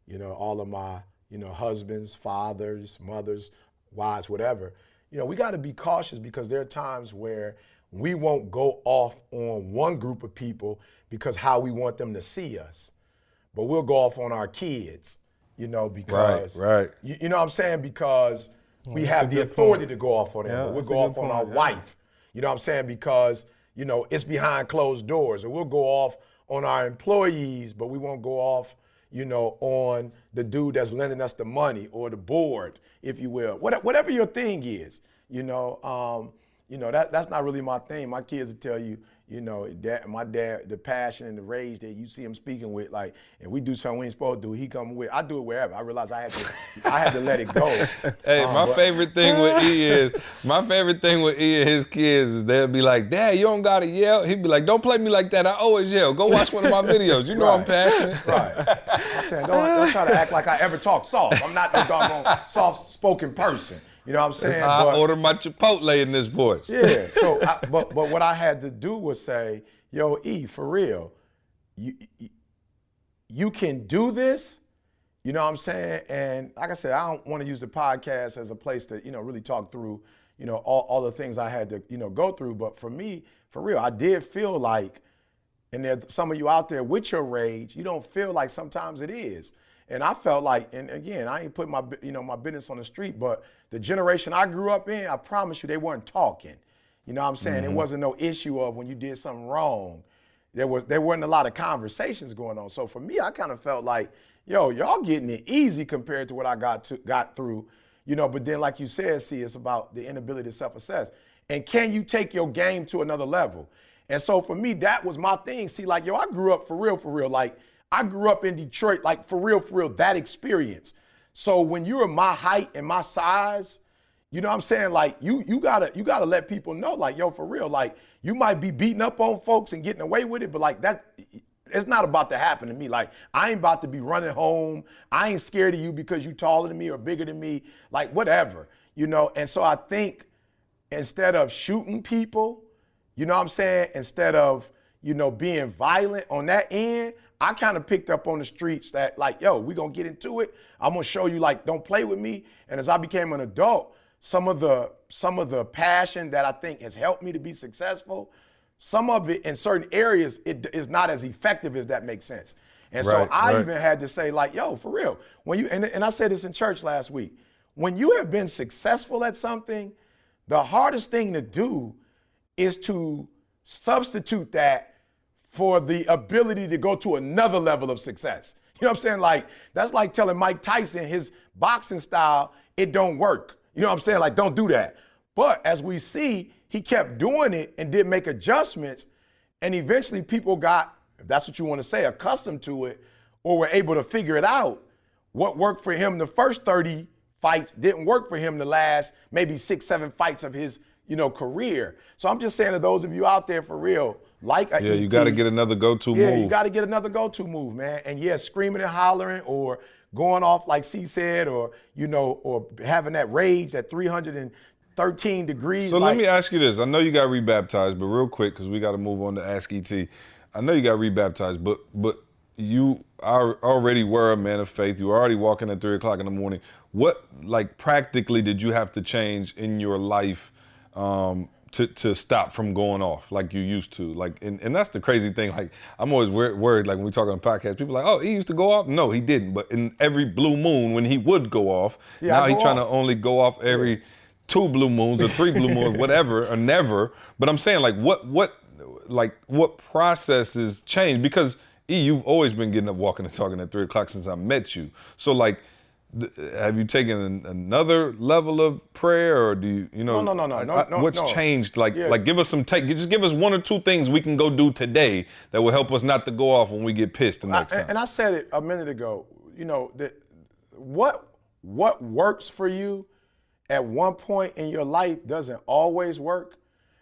Speaker 4: you know, all of my, you know, husbands, fathers, mothers, wives, whatever, you know, we got to be cautious because there are times where we won't go off on one group of people because how we want them to see us, but we'll go off on our kids, you know, because,
Speaker 2: right.
Speaker 4: You know what I'm saying? Because we have the authority to go off on them, but we'll go off on our wife, you know what I'm saying? Because, you know, it's behind closed doors, or we'll go off on our employees, but we won't go off, you know, on the dude that's lending us the money or the board, if you will. Whatever your thing is, you know, that's not really my thing. My kids will tell you, you know, my dad, the passion and the rage that you see him speaking with, like, and we do something we ain't supposed to do, he come with. I do it wherever. I realize I had to let it go.
Speaker 2: Hey, my favorite thing with E and his kids is they'll be like, Dad, you don't gotta yell. He'd be like, don't play me like that. I always yell. Go watch one of my videos. You know I'm passionate.
Speaker 4: Right. I'm saying, don't try to act like I ever talk soft. I'm not no doggone soft-spoken person. You know what I'm saying?
Speaker 2: I order my Chipotle in this voice.
Speaker 4: Yeah. So, but what I had to do was say, yo, E, for real, you can do this. You know what I'm saying? And like I said, I don't want to use the podcast as a place to, you know, really talk through, you know, all the things I had to, you know, go through. But for me, for real, I did feel like, and there's some of you out there with your rage, you don't feel like sometimes it is. And I felt like, and again, I ain't put my business on the street, but the generation I grew up in, I promise you, they weren't talking. You know what I'm saying? It wasn't no issue of when you did something wrong. There weren't a lot of conversations going on. So for me, I kind of felt like, yo, y'all getting it easy compared to what I got through, you know. But then, like you said, see, it's about the inability to self-assess. And can you take your game to another level? And so for me, that was my thing. See, like, yo, I grew up for real. Like, I grew up in Detroit, like for real, that experience. So when you're my height and my size, you know what I'm saying? Like you gotta let people know, like, yo, for real, like you might be beating up on folks and getting away with it, but like that, it's not about to happen to me. Like I ain't about to be running home. I ain't scared of you because you taller than me or bigger than me, like whatever, you know? And so I think instead of shooting people, you know what I'm saying? Instead of, you know, being violent on that end, I kind of picked up on the streets that like, yo, we gonna get into it. I'm gonna show you, like, don't play with me. And as I became an adult, some of the passion that I think has helped me to be successful, some of it in certain areas, it is not as effective, if that makes sense. And so I even had to say, like, yo, for real, when you, and I said this in church last week, when you have been successful at something, the hardest thing to do is to substitute that for the ability to go to another level of success. You know what I'm saying? Like, that's like telling Mike Tyson his boxing style, it don't work. You know what I'm saying? Like, don't do that. But as we see, he kept doing it and did make adjustments. And eventually people got, if that's what you want to say, accustomed to it, or were able to figure it out. What worked for him the first 30 fights didn't work for him the last maybe 6, 7 fights of his, career. So I'm just saying to those of you out there for real, like a
Speaker 2: Yeah,
Speaker 4: ET,
Speaker 2: you got to get another go-to move.
Speaker 4: Yeah, you got to get another go-to move, man. And yeah, screaming and hollering or going off like C said, or, or having that rage at 313 degrees.
Speaker 2: So let me ask you this. I know you got rebaptized, but real quick, because we got to move on to Ask ET. I know you got rebaptized, but you already were a man of faith. You were already walking at 3 o'clock in the morning. What, like, practically did you have to change in your life to stop from going off like you used to? Like, and that's the crazy thing. Like, I'm always worried, like when we talk on podcasts, people are like, oh, he used to go off? No, he didn't. But in every blue moon when he would go off, now he's trying to only go off every 2 blue moons or 3 blue moons, whatever, or never. But I'm saying, like, what processes change? Because you've always been getting up, walking and talking at 3 o'clock since I met you. So, like, have you taken another level of prayer, or do you,
Speaker 4: No.
Speaker 2: what's changed? Like, give us just give us 1 or 2 things we can go do today that will help us not to go off when we get pissed the next time.
Speaker 4: And I said it a minute ago, that what works for you at one point in your life doesn't always work.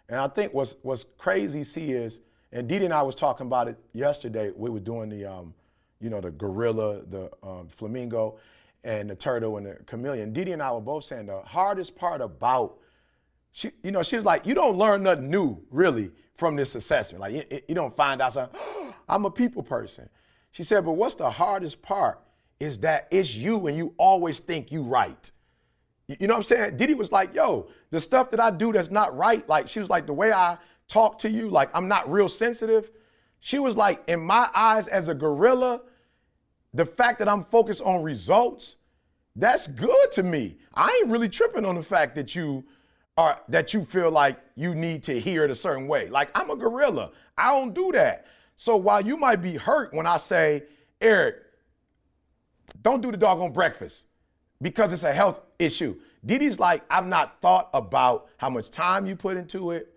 Speaker 4: And I think what's crazy, see, is, and Didi and I was talking about it yesterday. We were doing the, the gorilla, the flamingo, and the turtle and the chameleon. Didi and I were both saying the hardest part about, she was like, you don't learn nothing new really from this assessment. Like, you don't find out something, I'm a people person. She said, but what's the hardest part is that it's you and you always think you right. You know what I'm saying? Didi was like, yo, the stuff that I do that's not right, like, she was like, the way I talk to you, like, I'm not real sensitive. She was like, in my eyes as a gorilla, the fact that I'm focused on results, that's good to me. I ain't really tripping on the fact that you feel like you need to hear it a certain way. Like, I'm a gorilla. I don't do that. So while you might be hurt when I say, Eric, don't do the doggone breakfast because it's a health issue, Didi's like, I've not thought about how much time you put into it,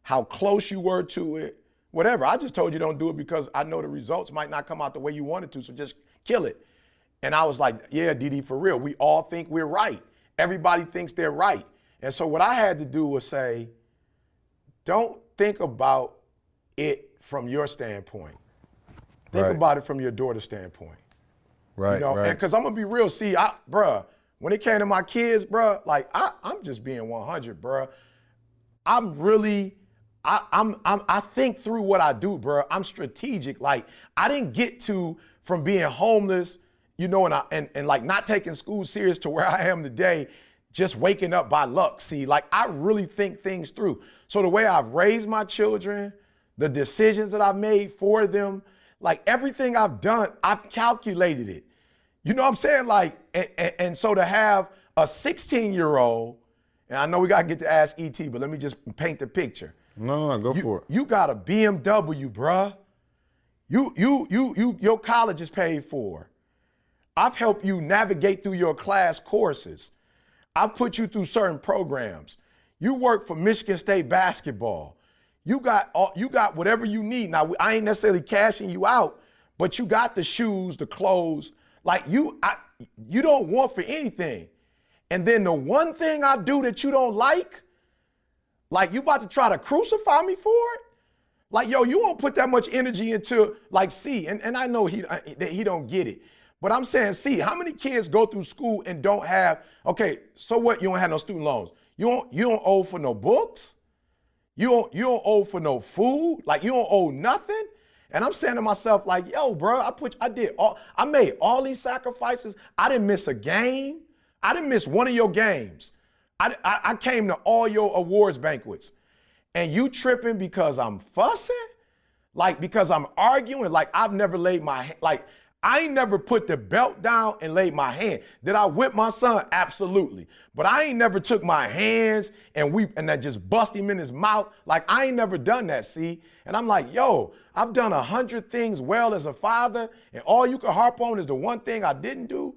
Speaker 4: how close you were to it, whatever. I just told you don't do it because I know the results might not come out the way you wanted to, so just kill it. And I was like, yeah, Didi, for real. We all think we're right. Everybody thinks they're right. And so what I had to do was say, don't think about it from your standpoint. Think about it from your daughter's standpoint.
Speaker 2: Right, right.
Speaker 4: And because I'm going to be real. See, bruh, when it came to my kids, bruh, like, I'm just being 100, bruh. I'm really, I think through what I do, bruh. I'm strategic. Like, I didn't get to, from being homeless, and like not taking school serious to where I am today, just waking up by luck. See, like, I really think things through. So the way I've raised my children, the decisions that I've made for them, like, everything I've done, I've calculated it. You know what I'm saying? Like, and so to have a 16-year-old, and I know we got to get to Ask ET, but let me just paint the picture.
Speaker 2: No, go for it.
Speaker 4: You got a BMW, bruh. Your college is paid for. I've helped you navigate through your class courses. I've put you through certain programs. You work for Michigan State basketball. You got whatever you need. Now, I ain't necessarily cashing you out, but you got the shoes, the clothes. Like, you don't want for anything. And then the one thing I do that you don't like you about to try to crucify me for it? Like, yo, you won't put that much energy into, like, C, and I know that he don't get it. But I'm saying, see, how many kids go through school and don't have, okay, so what? You don't have no student loans. You don't owe for no books. You don't owe for no food. Like, you don't owe nothing. And I'm saying to myself, like, yo, bro, I made all these sacrifices. I didn't miss a game. I didn't miss one of your games. I came to all your awards banquets. And you tripping because I'm fussing? Like, because I'm arguing? Like, I've never laid my, like, I ain't never put the belt down and laid my hand. Did I whip my son? Absolutely. But I ain't never took my hands and then just bust him in his mouth. Like, I ain't never done that, see? And I'm like, yo, I've done 100 things well as a father, and all you can harp on is the one thing I didn't do.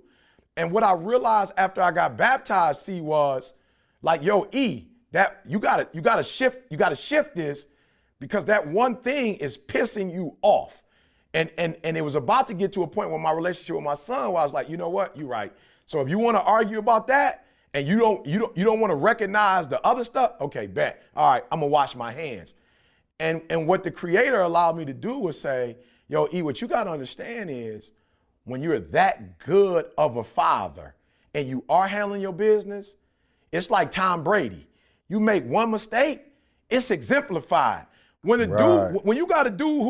Speaker 4: And what I realized after I got baptized, see, was like, yo, E, that you gotta shift this, because that one thing is pissing you off. And it was about to get to a point where my relationship with my son, where I was like, you know what, you're right. So if you want to argue about that and you don't want to recognize the other stuff, okay, bet. All right, I'm gonna wash my hands. And what the Creator allowed me to do was say, yo, E, what you gotta understand is when you're that good of a father and you are handling your business, it's like Tom Brady. You make one mistake, it's exemplified. When you got a dude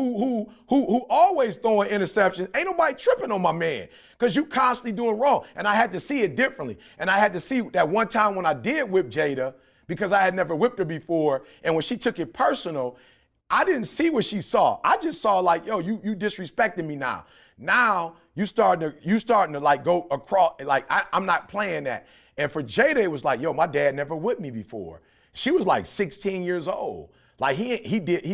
Speaker 4: who always throwing interceptions, ain't nobody tripping on my man, because you constantly doing wrong. And I had to see it differently. And I had to see that one time when I did whip Jada, because I had never whipped her before, and when she took it personal, I didn't see what she saw. I just saw like, yo, you disrespecting me now. Now you starting to like go across, like I'm not playing that. And for Jada, it was like, yo, my dad never whipped me before. She was like 16 years old. Like he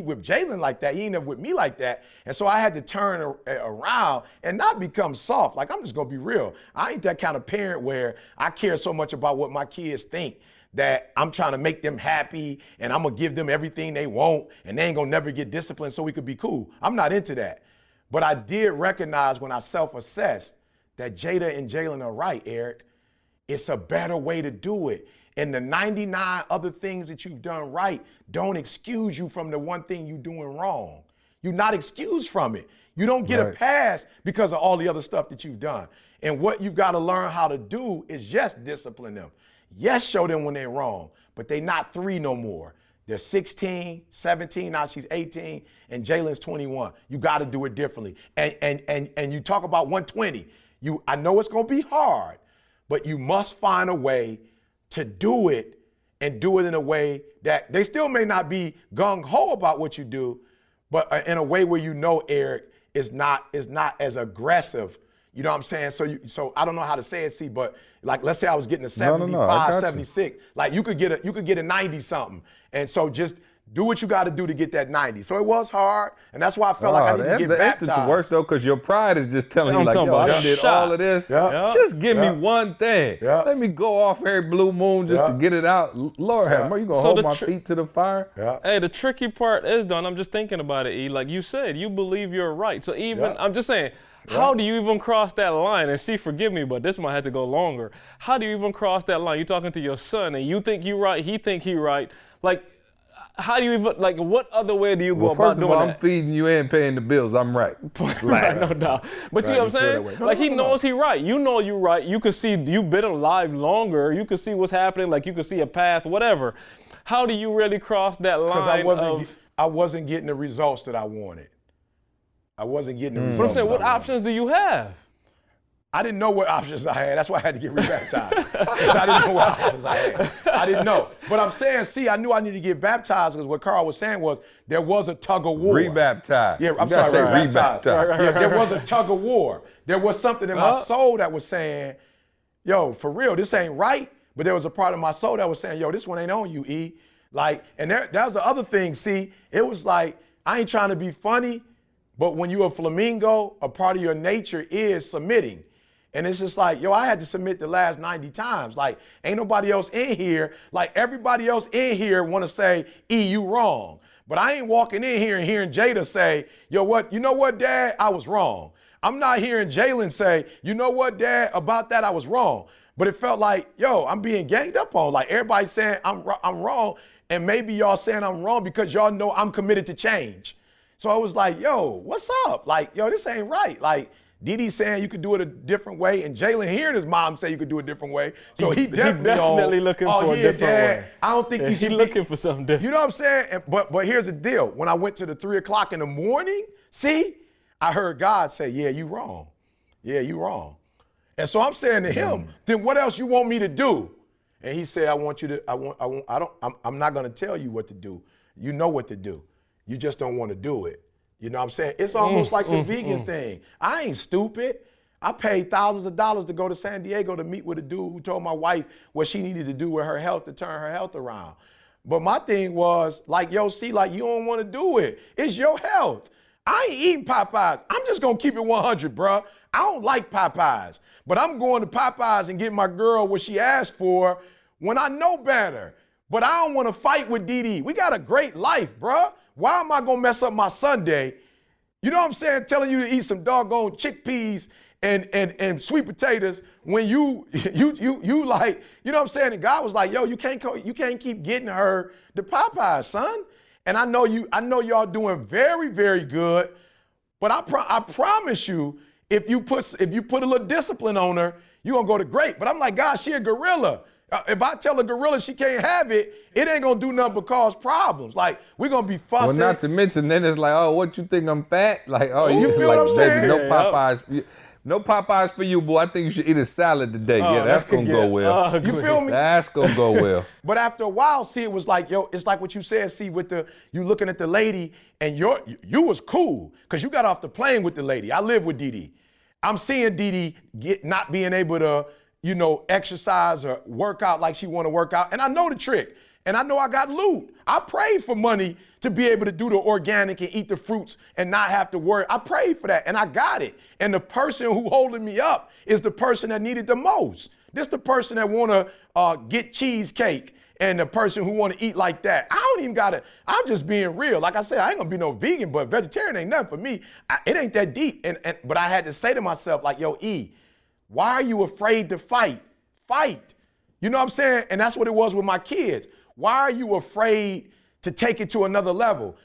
Speaker 4: whipped Jalen like that. He ain't never whipped me like that. And so I had to turn around and not become soft. Like, I'm just gonna be real. I ain't that kind of parent where I care so much about what my kids think that I'm trying to make them happy and I'm gonna give them everything they want and they ain't gonna never get disciplined so we could be cool. I'm not into that. But I did recognize when I self-assessed that Jada and Jalen are right, Eric. It's a better way to do it. And the 99 other things that you've done right don't excuse you from the one thing you're doing wrong. You're not excused from it. You don't get a pass because of all the other stuff that you've done. And what you've got to learn how to do is yes, discipline them. Yes, show them when they're wrong, but they're not 3 no more. They're 16, 17, now she's 18, and Jalen's 21. You got to do it differently. And you talk about 120. I know it's going to be hard, but you must find a way to do it, and do it in a way that they still may not be gung-ho about what you do, but in a way where you know, Eric, is not as aggressive. You know what I'm saying? So I don't know how to say it, see, but like, let's say I was getting a 75, 76. Like you could get a 90 something. And so just do what you got to do to get that 90. So it was hard, and that's why I felt like I need to get baptized.
Speaker 2: That's the worst though, because your pride is just telling you like, yo, I did all of this. Just give me one thing. Let me go off every blue moon just to get it out. Lord have mercy, you gonna hold my feet to the fire?
Speaker 3: Hey, the tricky part is, though, and I'm just thinking about it, E, like you said, you believe you're right. So even, I'm just saying, how do you even cross that line? And see, forgive me, but this might have to go longer. How do you even cross that line? You're talking to your son, and you think you're right, he think he right. Like, how do you even, like, what other way do you go about doing that?
Speaker 2: First of all, I'm feeding you and paying the bills. I'm right.
Speaker 3: Right, no doubt. But you know what I'm saying? Like, he knows he right. You know you right. You can see, you've been alive longer. You can see what's happening. Like, you can see a path, whatever. How do you really cross that line?
Speaker 4: Because I wasn't getting the results that I wanted. I wasn't getting the results.
Speaker 3: But I'm saying, what options do you have?
Speaker 4: I didn't know what options I had. That's why I had to get rebaptized. Because I didn't know what options I had. I didn't know. But I'm saying, see, I knew I needed to get baptized because what Karl was saying was there was a tug of war.
Speaker 2: Rebaptized.
Speaker 4: Yeah, I'm sorry, rebaptized. Yeah, there was a tug of war. There was something in my soul that was saying, yo, for real, this ain't right. But there was a part of my soul that was saying, yo, this one ain't on you, E. Like, and that was the other thing, see, it was like, I ain't trying to be funny, but when you're a flamingo, a part of your nature is submitting. And it's just like, yo, I had to submit the last 90 times. Like, ain't nobody else in here. Like, everybody else in here want to say, E, you wrong. But I ain't walking in here and hearing Jada say, yo, what, you know what, Dad, I was wrong. I'm not hearing Jalen say, you know what, Dad, about that, I was wrong. But it felt like, yo, I'm being ganged up on. Like, everybody saying I'm wrong. And maybe y'all saying I'm wrong because y'all know I'm committed to change. So I was like, yo, what's up? Like, yo, this ain't right. Like, Didi saying you could do it a different way, and Jalen hearing his mom say you could do it a different way. So he definitely
Speaker 3: looking for a different way.
Speaker 4: I don't think you can.
Speaker 3: He's looking for something different.
Speaker 4: You know what I'm saying? But here's the deal. When I went to the 3 o'clock in the morning, see, I heard God say, yeah, you wrong. Yeah, you wrong. And so I'm saying to him, then what else you want me to do? And he said, I'm not going to tell you what to do. You know what to do. You just don't want to do it. You know what I'm saying? It's almost like the vegan thing. I ain't stupid. I paid thousands of dollars to go to San Diego to meet with a dude who told my wife what she needed to do with her health to turn her health around. But my thing was like, yo, see, like you don't want to do it. It's your health. I ain't eating Popeyes. I'm just going to keep it 100, bro. I don't like Popeyes. But I'm going to Popeyes and getting my girl what she asked for when I know better. But I don't want to fight with Dee. We got a great life, bro. Why am I going to mess up my Sunday? You know what I'm saying? Telling you to eat some doggone chickpeas and sweet potatoes when you like, you know what I'm saying? And God was like, yo, you can't keep getting her the Popeyes, son. And I know y'all doing very, very good, but I promise you, if you put a little discipline on her, you're gonna go to great. But I'm like, God, she a gorilla. If I tell a gorilla she can't have it, it ain't gonna do nothing but cause problems. Like, we're gonna be fussing.
Speaker 2: Well, not to mention, then it's like, oh, what you think I'm fat? Like, oh,
Speaker 4: You feel what I'm saying?
Speaker 2: No Popeyes. No Popeyes for you, boy. I think you should eat a salad today.
Speaker 3: Oh,
Speaker 2: yeah, that's gonna go well.
Speaker 3: Ugly.
Speaker 4: You feel me?
Speaker 2: That's gonna go well.
Speaker 4: But after a while, see, it was like, yo, it's like what you said, see, with you looking at the lady, and you was cool, because you got off the plane with the lady. I live with Dee. I'm seeing Dee not being able to, exercise or work out like she want to work out. And I know the trick. And I know I got loot. I prayed for money to be able to do the organic and eat the fruits and not have to worry. I prayed for that and I got it. And the person who holding me up is the person that needed the most. This the person that want to get cheesecake and the person who want to eat like that. I don't even got it. I'm just being real. Like I said, I ain't gonna be no vegan, but vegetarian ain't nothing for me. It ain't that deep. But I had to say to myself, like, yo, E, why are you afraid to fight? Fight. You know what I'm saying? And that's what it was with my kids. Why are you afraid to take it to another level?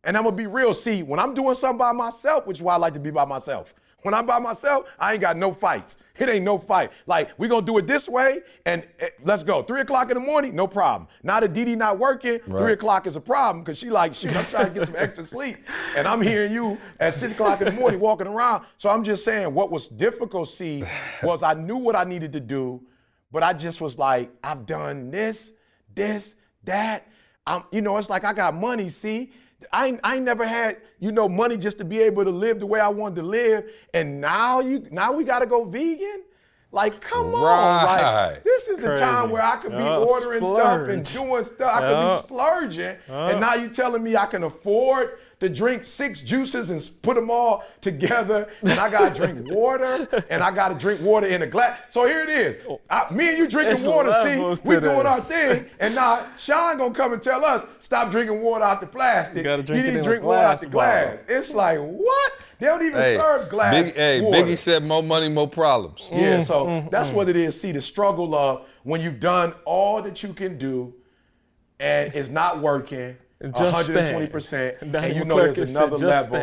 Speaker 4: And I'm gonna be real. See, when I'm doing something by myself, which is why I like to be by myself. When I'm by myself, I ain't got no fights. It ain't no fight. Like, we gonna do it this way and let's go. 3 o'clock in the morning, no problem. Now that Dee not working, right. 3 o'clock is a problem because she like, shoot, I'm trying to get some extra sleep. And I'm hearing you at 6 o'clock in the morning walking around. So I'm just saying what was difficult, see, was I knew what I needed to do, but I just was like, I've done this, that. It's like I got money, see. I ain't never had, money just to be able to live the way I wanted to live. And now we got to go vegan? Like, come on. Like, this is the time where I could be ordering stuff and doing stuff. I could be splurging. And now you telling me I can afford to drink 6 juices and put them all together, and I gotta drink water, and I gotta drink water in a glass. So here it is. Me and you drinking water, see? We doing our thing, and now Sean gonna come and tell us, stop drinking water out the plastic. You need to drink water out the glass. It's like, what? They don't even serve glass water.
Speaker 2: Biggie said more money, more problems.
Speaker 4: Yeah, so that's what it is. See, the struggle of when you've done all that you can do, and it's not working, 120%, and you know there's another level,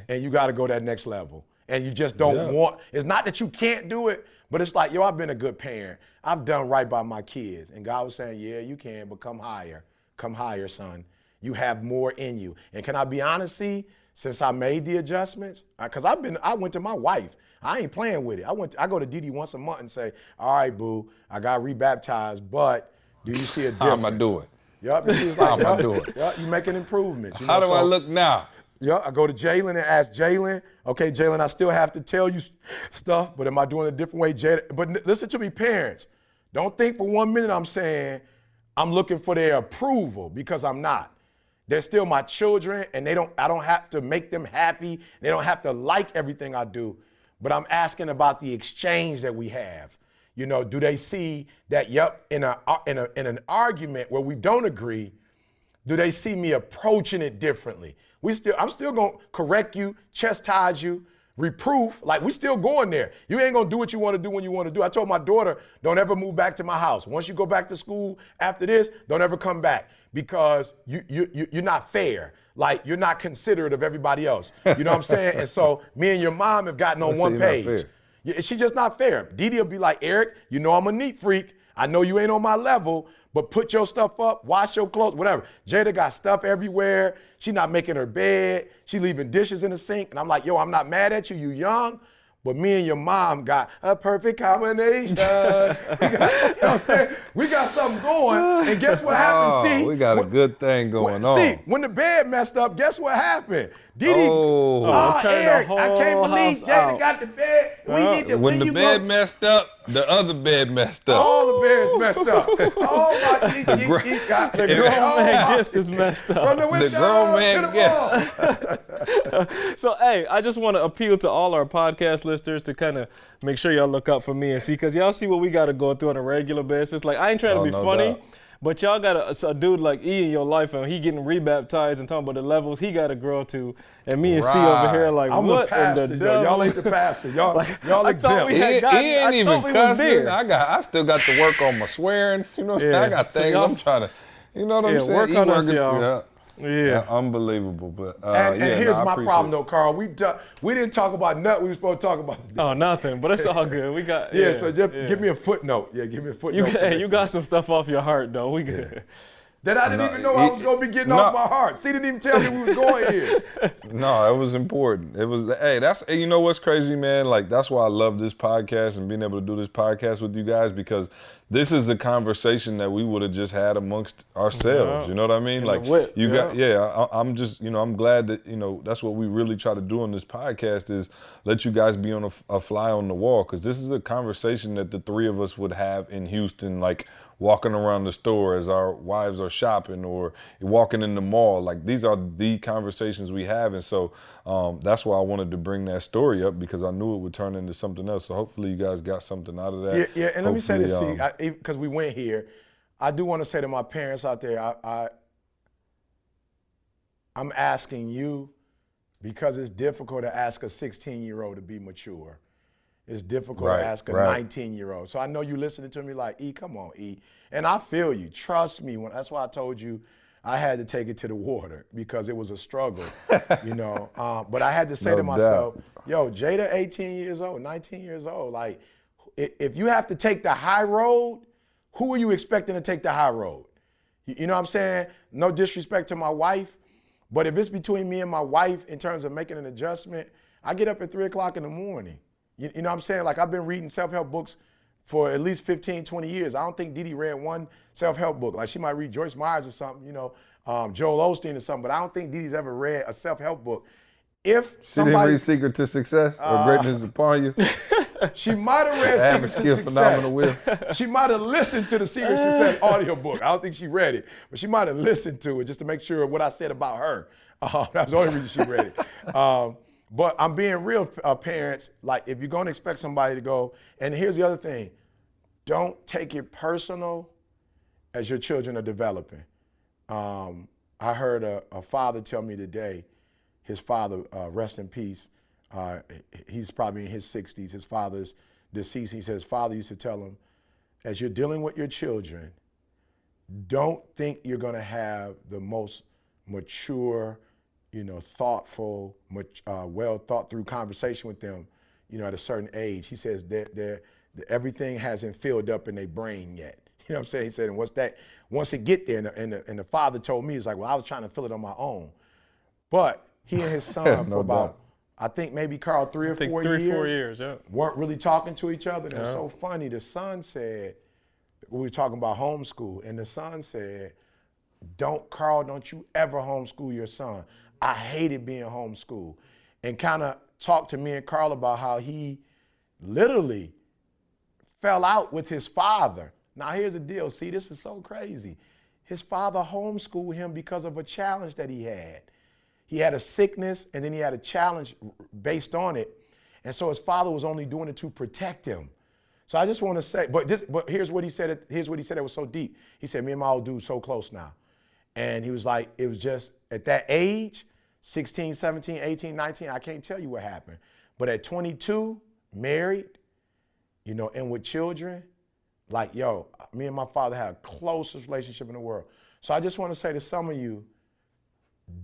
Speaker 4: and you got to go that next level. And you just don't want, it's not that you can't do it, but it's like, yo, I've been a good parent. I've done right by my kids. And God was saying, yeah, you can, but come higher. Come higher, son. You have more in you. And can I be honest, see, since I made the adjustments, because I went to my wife. I ain't playing with it. I go to Dee once a month and say, all right, boo, I got rebaptized, but do you see a difference?
Speaker 2: How am I doing?
Speaker 4: Yup,
Speaker 2: how am I doing?
Speaker 4: Yup, you making improvements.
Speaker 2: How do I look now?
Speaker 4: Yeah, I go to Jalen and ask Jalen, okay, Jalen, I still have to tell you stuff, but am I doing it a different way, Jalen? But listen to me, parents. Don't think for 1 minute I'm saying I'm looking for their approval, because I'm not. They're still my children, and I don't have to make them happy. They don't have to like everything I do, but I'm asking about the exchange that we have. Do they see that, in an argument where we don't agree, do they see me approaching it differently? I'm still gonna correct you, chastise you, reproof, like we still going there. You ain't gonna do what you wanna do when you wanna do. I told my daughter, don't ever move back to my house. Once you go back to school after this, don't ever come back, because you're not fair. Like, you're not considerate of everybody else. You know what I'm saying? And so me and your mom have gotten on one page. She's just not fair. Dee will be like, Eric, I'm a neat freak. I know you ain't on my level, but put your stuff up, wash your clothes, whatever. Jada got stuff everywhere. She not making her bed. She leaving dishes in the sink. And I'm like, yo, I'm not mad at you. You young. But me and your mom got a perfect combination. You know what I'm saying? We got something going. And guess what happened? See,
Speaker 2: we got a good thing going on.
Speaker 4: See, when the bed messed up, guess what happened? Didi,
Speaker 2: Oh.
Speaker 4: Eric, I can't
Speaker 3: whole
Speaker 4: believe
Speaker 3: house
Speaker 4: Jada
Speaker 3: out.
Speaker 4: got the bed. We need to,
Speaker 2: When the
Speaker 4: you
Speaker 2: bed
Speaker 4: go,
Speaker 2: messed up, the other bed messed up.
Speaker 4: all the beds messed up. Oh my, he got
Speaker 3: The grown man gift is messed
Speaker 4: From
Speaker 3: up.
Speaker 4: the window
Speaker 2: grown man
Speaker 4: to the wall.
Speaker 3: So, hey, I just want to appeal to all our podcast listeners to kind of make sure y'all look up for me and see, because y'all see what we got to go through on a regular basis. Like, I ain't trying to be
Speaker 2: no
Speaker 3: funny,
Speaker 2: doubt.
Speaker 3: but y'all got a dude like E in your life, and he getting rebaptized and talking about the levels he got to grow to. And me and C over here like,
Speaker 4: I'm
Speaker 3: what
Speaker 4: the pastor,
Speaker 3: in the
Speaker 4: yo. Y'all
Speaker 3: devil?
Speaker 4: ain't the pastor. Y'all
Speaker 3: I thought
Speaker 4: exempt.
Speaker 3: we
Speaker 2: He,
Speaker 3: had
Speaker 2: he
Speaker 3: gotten- I
Speaker 2: ain't
Speaker 3: thought
Speaker 2: even
Speaker 3: we was
Speaker 2: cussing.
Speaker 3: there.
Speaker 2: I still got to work on my swearing. You know,
Speaker 3: Yeah.
Speaker 2: I got
Speaker 3: So
Speaker 2: things
Speaker 3: y'all-
Speaker 2: I'm trying to. You know what I'm
Speaker 3: Yeah,
Speaker 2: saying?
Speaker 3: work
Speaker 2: He
Speaker 3: on us,
Speaker 2: working-
Speaker 3: y'all. Yeah.
Speaker 2: unbelievable. But
Speaker 4: And
Speaker 2: yeah,
Speaker 4: here's
Speaker 2: I
Speaker 4: my
Speaker 2: appreciate
Speaker 4: problem
Speaker 2: it.
Speaker 4: though, Carl. We didn't talk about nothing we were supposed to talk about today.
Speaker 3: Oh, nothing, but it's all good. We got
Speaker 4: So just give me a footnote. Yeah, give me a footnote.
Speaker 3: You got some stuff off your heart though. We good.
Speaker 4: That I didn't even know I was gonna be getting off my heart. See, didn't even tell me we was going here.
Speaker 2: No, it was important. It was, you know what's crazy, man? Like, that's why I love this podcast and being able to do this podcast with you guys, because this is a conversation that we would have just had amongst ourselves.
Speaker 3: Yeah.
Speaker 2: You know what I mean?
Speaker 3: In
Speaker 2: Like,
Speaker 3: the whip,
Speaker 2: I'm just, I'm glad that, that's what we really try to do on this podcast is let you guys be on a fly on the wall, because this is a conversation that the three of us would have in Houston, like walking around the store as our wives are shopping or walking in the mall. Like, these are the conversations we have. And so that's why I wanted to bring that story up, because I knew it would turn into something else. So hopefully you guys got something out of that.
Speaker 4: Yeah. And let me say this,
Speaker 2: Hopefully,
Speaker 4: because we went here, I do want to say to my parents out there, I'm asking you, because it's difficult to ask a 16-year-old to be mature. It's difficult to ask a 19-year-old. So I know you listening to me like, E, come on, E. And I feel you. Trust me. That's why I told you I had to take it to the water, because it was a struggle, But I had to say to myself, yo, Jada, 18 years old, 19 years old. Like, if you have to take the high road, who are you expecting to take the high road? You know what I'm saying? No disrespect to my wife, but if it's between me and my wife in terms of making an adjustment, I get up at 3 o'clock in the morning. You know what I'm saying? Like, I've been reading self-help books for at least 15, 20 years. I don't think Didi read one self-help book. Like, she might read Joyce Myers or something, Joel Osteen or something, but I don't think Didi's ever read a self-help book. If
Speaker 2: She didn't read Secret to Success or Greatness Upon You.
Speaker 4: She might have read
Speaker 2: Average
Speaker 4: Secret
Speaker 2: Skill
Speaker 4: to
Speaker 2: Phenomenal Will.
Speaker 4: Success. She might have listened to the Secret to Success audiobook. I don't think she read it, but she might have listened to it just to make sure of what I said about her. That was the only reason she read it. But I'm being real, parents. Like, if you're going to expect somebody to go, and here's the other thing, don't take it personal as your children are developing. I heard a father tell me today, his father, rest in peace, he's probably in his 60s. His father's deceased. He says his father used to tell him, as you're dealing with your children, don't think you're going to have the most mature, thoughtful, well thought through conversation with them, at a certain age. He says that everything hasn't filled up in their brain yet. You know what I'm saying? He said, and once it get there, and the father told me, he was like, well, I was trying to fill it on my own. But he and his son for about, I think maybe Karl, 3 or 4 years.
Speaker 3: 4 years, yeah.
Speaker 4: Weren't really talking to each other. And it was so funny. The son said, we were talking about homeschool, and the son said, Karl, don't you ever homeschool your son. I hated being homeschooled. And kind of talked to me and Karl about how he literally fell out with his father. Now here's the deal. See, this is so crazy. His father homeschooled him because of a challenge that he had. He had a sickness, and then he had a challenge based on it. And so his father was only doing it to protect him. So I just want to say, but here's what he said. Here's what he said that was so deep. He said, me and my old dude so close now. And he was like, it was just at that age, 16, 17, 18, 19, I can't tell you what happened. But at 22, married, and with children, like, yo, me and my father had a closest relationship in the world. So I just want to say to some of you,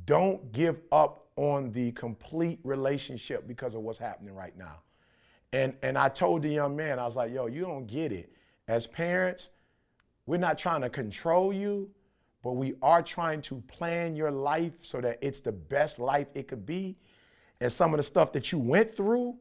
Speaker 4: don't give up on the complete relationship because of what's happening right now. And I told the young man, I was like, yo, you don't get it. As parents, we're not trying to control you, but we are trying to plan your life so that it's the best life it could be. And some of the stuff that you went through,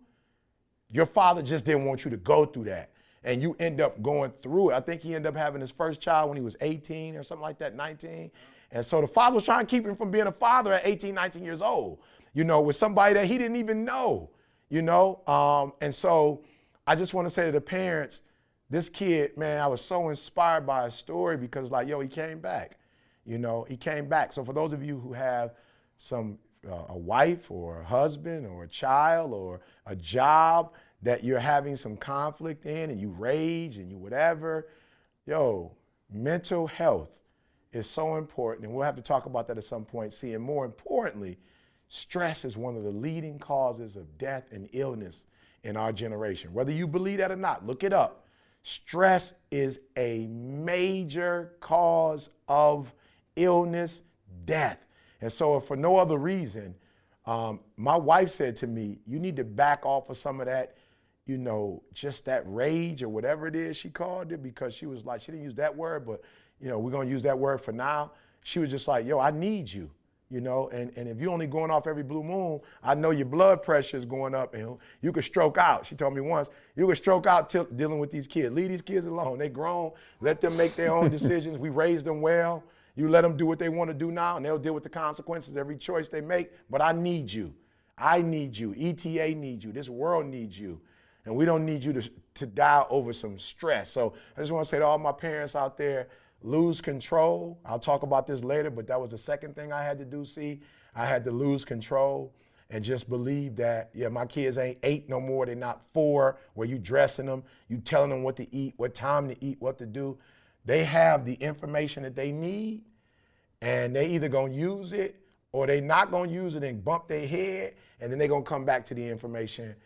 Speaker 4: your father just didn't want you to go through that. And you end up going through it. I think he ended up having his first child when he was 18 or something like that, 19. And so the father was trying to keep him from being a father at 18, 19 years old. with somebody that he didn't even know, And so I just want to say to the parents, this kid, man, I was so inspired by his story because he came back, he came back. So for those of you who have a wife or a husband or a child or a job that you're having some conflict in and you rage and you whatever, mental health is so important. And we'll have to talk about that at some point. See, and more importantly, stress is one of the leading causes of death and illness in our generation. Whether you believe that or not, look it up. Stress is a major cause of illness, death. And so if for no other reason, my wife said to me, you need to back off of some of that, just that rage or whatever it is she called it, because she was like, she didn't use that word, but we're going to use that word for now. She was just like, I need you. And if you're only going off every blue moon, I know your blood pressure is going up and you could stroke out. She told me once, you could stroke out dealing with these kids. Leave these kids alone. They grown. Let them make their own decisions. We raised them well. You let them do what they want to do now and they'll deal with the consequences of every choice they make. But I need you. I need you. ETA needs you. This world needs you. And we don't need you to die over some stress. So I just want to say to all my parents out there, lose control. I'll talk about this later, but that was the second thing I had to do, I had to lose control and just believe that, my kids ain't 8 no more. They're not 4, where you dressing them, you telling them what to eat, what time to eat, what to do. They have the information that they need, and they either gonna use it or they not gonna use it and bump their head, and then they gonna come back to the information,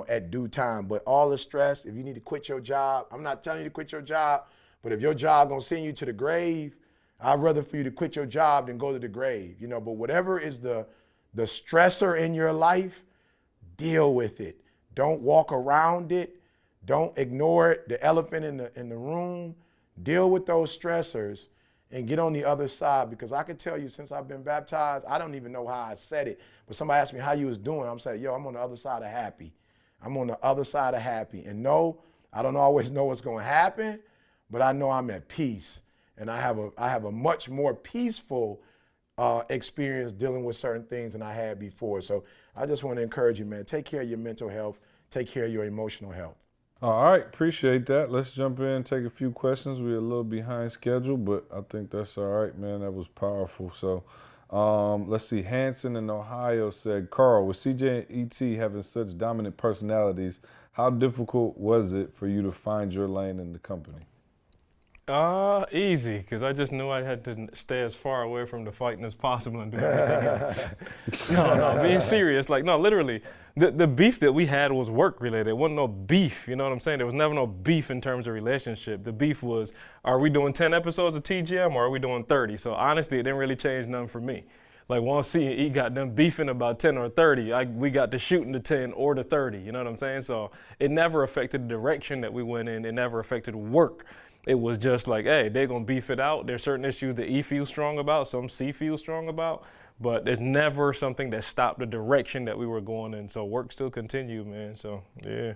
Speaker 4: at due time. But all the stress, if you need to quit your job, I'm not telling you to quit your job, but if your job gonna send you to the grave, I'd rather for you to quit your job than go to the grave, But whatever is the stressor in your life, deal with it. Don't walk around it. Don't ignore it. The elephant in the room. Deal with those stressors and get on the other side. Because I can tell you, since I've been baptized, I don't even know how I said it, but somebody asked me how you was doing. I'm saying, I'm on the other side of happy. I'm on the other side of happy. And no, I don't always know what's gonna happen, but I know I'm at peace, and I have a much more peaceful experience dealing with certain things than I had before. So I just want to encourage you, man, take care of your mental health, take care of your emotional health.
Speaker 2: All right, appreciate that. Let's jump in and take a few questions. We're a little behind schedule, but I think that's all right, man. That was powerful. So let's see. Hanson in Ohio said, Karl, with CJ and ET having such dominant personalities, how difficult was it for you to find your lane in the company?
Speaker 3: Easy, because I just knew I had to stay as far away from the fighting as possible and do everything else. No, being serious, literally, the beef that we had was work related. It wasn't no beef, you know what I'm saying? There was never no beef in terms of relationship. The beef was, are we doing 10 episodes of TGM or are we doing 30? So honestly, it didn't really change nothing for me. Once C and E got them beefing about 10 or 30, we got to shooting the 10 or the 30, you know what I'm saying? So it never affected the direction that we went in. It never affected work. It was just hey, they're going to beef it out. There's certain issues that E feels strong about, some C feels strong about, but there's never something that stopped the direction that we were going in. So work still continued, man. So, yeah.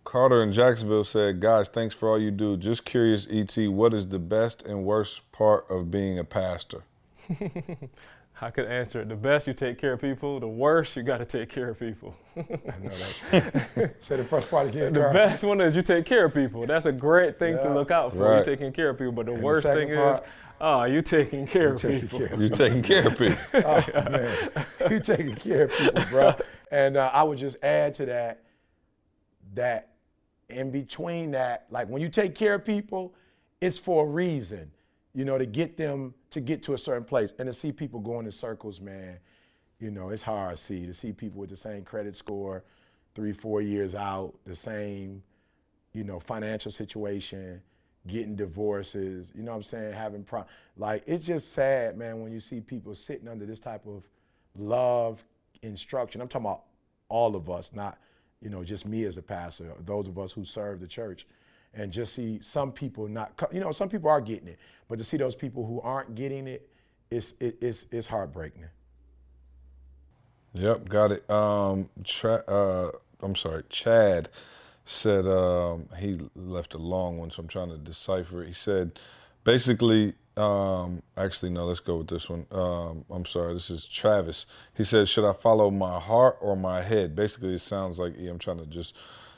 Speaker 2: Carter in Jacksonville said, guys, thanks for all you do. Just curious, ET, what is the best and worst part of being a pastor?
Speaker 3: I could answer it. The best, you take care of people. The worst, you got to take care of people.
Speaker 4: I know that. Say the first part again, Karl.
Speaker 3: The best one is you take care of people. That's a great thing to look out for.
Speaker 2: Right.
Speaker 3: You're taking care of people. But the
Speaker 4: And
Speaker 3: worst thing is, you taking care of people.
Speaker 2: You're taking care of people.
Speaker 4: Oh, man. You taking care of people, bro. And I would just add to that in between that, when you take care of people, it's for a reason. To get them to get to a certain place, and to see people going in circles, man, it's hard to see people with the same credit score 3-4 years out, the same, financial situation, getting divorces, you know what I'm saying, having it's just sad, man, when you see people sitting under this type of love, instruction. I'm talking about all of us, not, just me as a pastor, those of us who serve the church. And just see some people some people are getting it, but to see those people who aren't getting it, it's heartbreaking.
Speaker 2: Yep, got it. Chad said he left a long one, so I'm trying to decipher it. He said, basically, Actually, no, let's go with this one. I'm sorry, this is Travis. He says, should I follow my heart or my head? Basically, it sounds like, I'm trying to just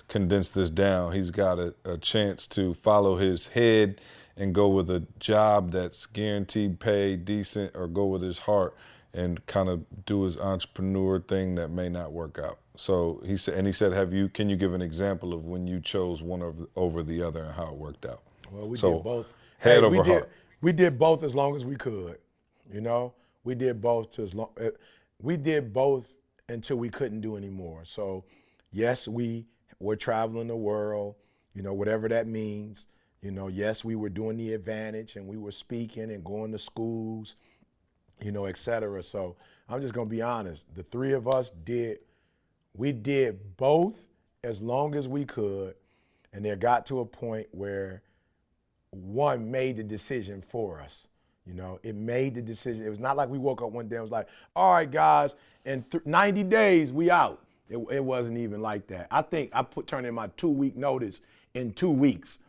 Speaker 2: condense this down. He's got a chance to follow his head and go with a job that's guaranteed pay, decent, or go with his heart and kind of do his entrepreneur thing that may not work out. So he said, can you give an example of when you chose one over the other and how it worked out?
Speaker 4: Well, we
Speaker 2: So,
Speaker 4: did both.
Speaker 2: Head over heart.
Speaker 4: We did both as long as we could. We did both we did both until we couldn't do anymore. So, yes, we were traveling the world, whatever that means. Yes, we were doing the advantage and we were speaking and going to schools, et cetera. So I'm just gonna be honest. The three of us did both as long as we could, and there got to a point where one made the decision for us. It made the decision. It was not like we woke up one day and was like, all right, guys, in 90 days, we out. It wasn't even like that. I think I turned in my 2-week notice in 2 weeks,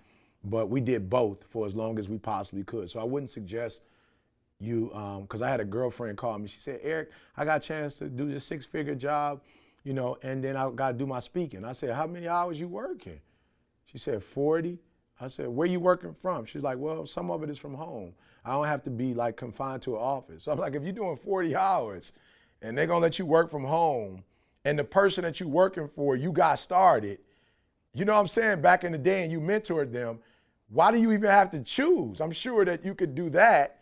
Speaker 4: but we did both for as long as we possibly could. So I wouldn't suggest you, because I had a girlfriend call me. She said, Eric, I got a chance to do this 6-figure job, and then I got to do my speaking. I said, how many hours you working? She said, 40. I said, where you working from? She's like, well, some of it is from home. I don't have to be like confined to an office. So I'm like, if you're doing 40 hours and they're going to let you work from home and the person that you're working for, you got started, you know what I'm saying, back in the day and you mentored them, why do you even have to choose? I'm sure that you could do that,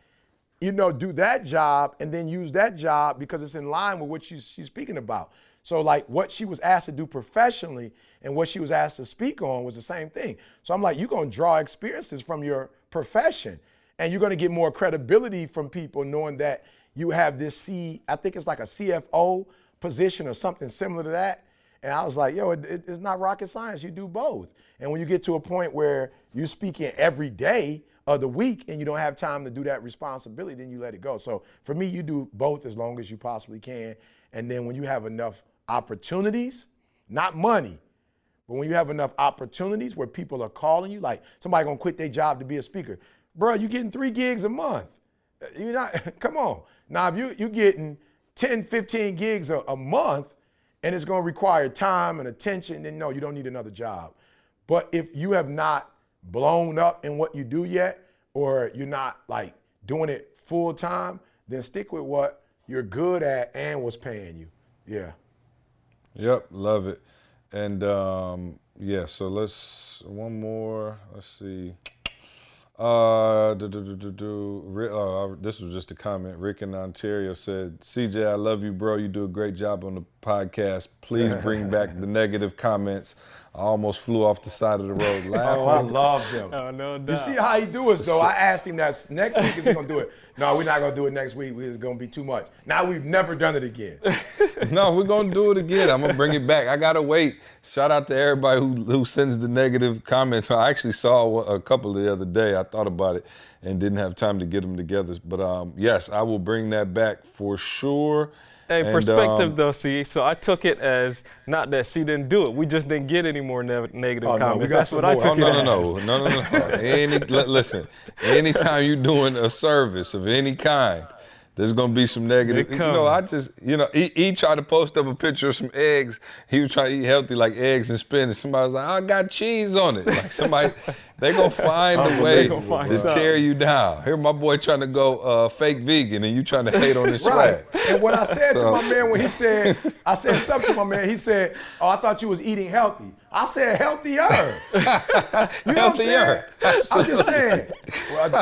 Speaker 4: do that job and then use that job because it's in line with what she's speaking about. So like what she was asked to do professionally and what she was asked to speak on was the same thing. So I'm like, you're going to draw experiences from your profession and you're going to get more credibility from people knowing that you have this I think it's like a CFO position or something similar to that. And I was like, yo, it's not rocket science. You do both. And when you get to a point where you're speaking every day of the week and you don't have time to do that responsibility, then you let it go. So for me, you do both as long as you possibly can. And then when you have enough opportunities, not money, but when you have enough opportunities where people are calling you, like somebody gonna quit their job to be a speaker. Bro, you getting 3 gigs a month. You're not, come on. Now, if you getting 10, 15 gigs a month and it's gonna require time and attention, then no, you don't need another job. But if you have not blown up in what you do yet, or you're not like doing it full time, then stick with what you're good at and what's paying you. Yeah.
Speaker 2: Yep, love it. And so one more. Let's see. This was just a comment. Rick in Ontario said, CJ, I love you, bro. You do a great job on the podcast. Please bring back the negative comments. I almost flew off the side of the road laughing.
Speaker 4: Oh, I love them.
Speaker 3: Oh, no doubt.
Speaker 4: You see how he do us, though. I asked him that next week is he going to do it. No, we're not going to do it next week. It's going to be too much. Now we've never done it again.
Speaker 2: No, we're going to do it again. I'm going to bring it back. I got to wait. Shout out to everybody who sends the negative comments. I actually saw a couple the other day. I thought about it and didn't have time to get them together. But yes, I will bring that back for sure.
Speaker 3: Hey, perspective though, see. So I took it as not that she didn't do it. We just didn't get any more negative comments. That's what I took it as.
Speaker 2: No. Listen, anytime you're doing a service of any kind, there's gonna be some negative. E tried to post up a picture of some eggs. He was trying to eat healthy, like eggs and spinach. Somebody was like, I got cheese on it. Like somebody, they gonna find a way to tear you down. Here, my boy trying to go fake vegan, and you trying to hate on his swag.
Speaker 4: And what I said to my man when I said something to my man, he said, oh, I thought you was eating healthy. I said healthier. You know what I'm saying? I'm just saying,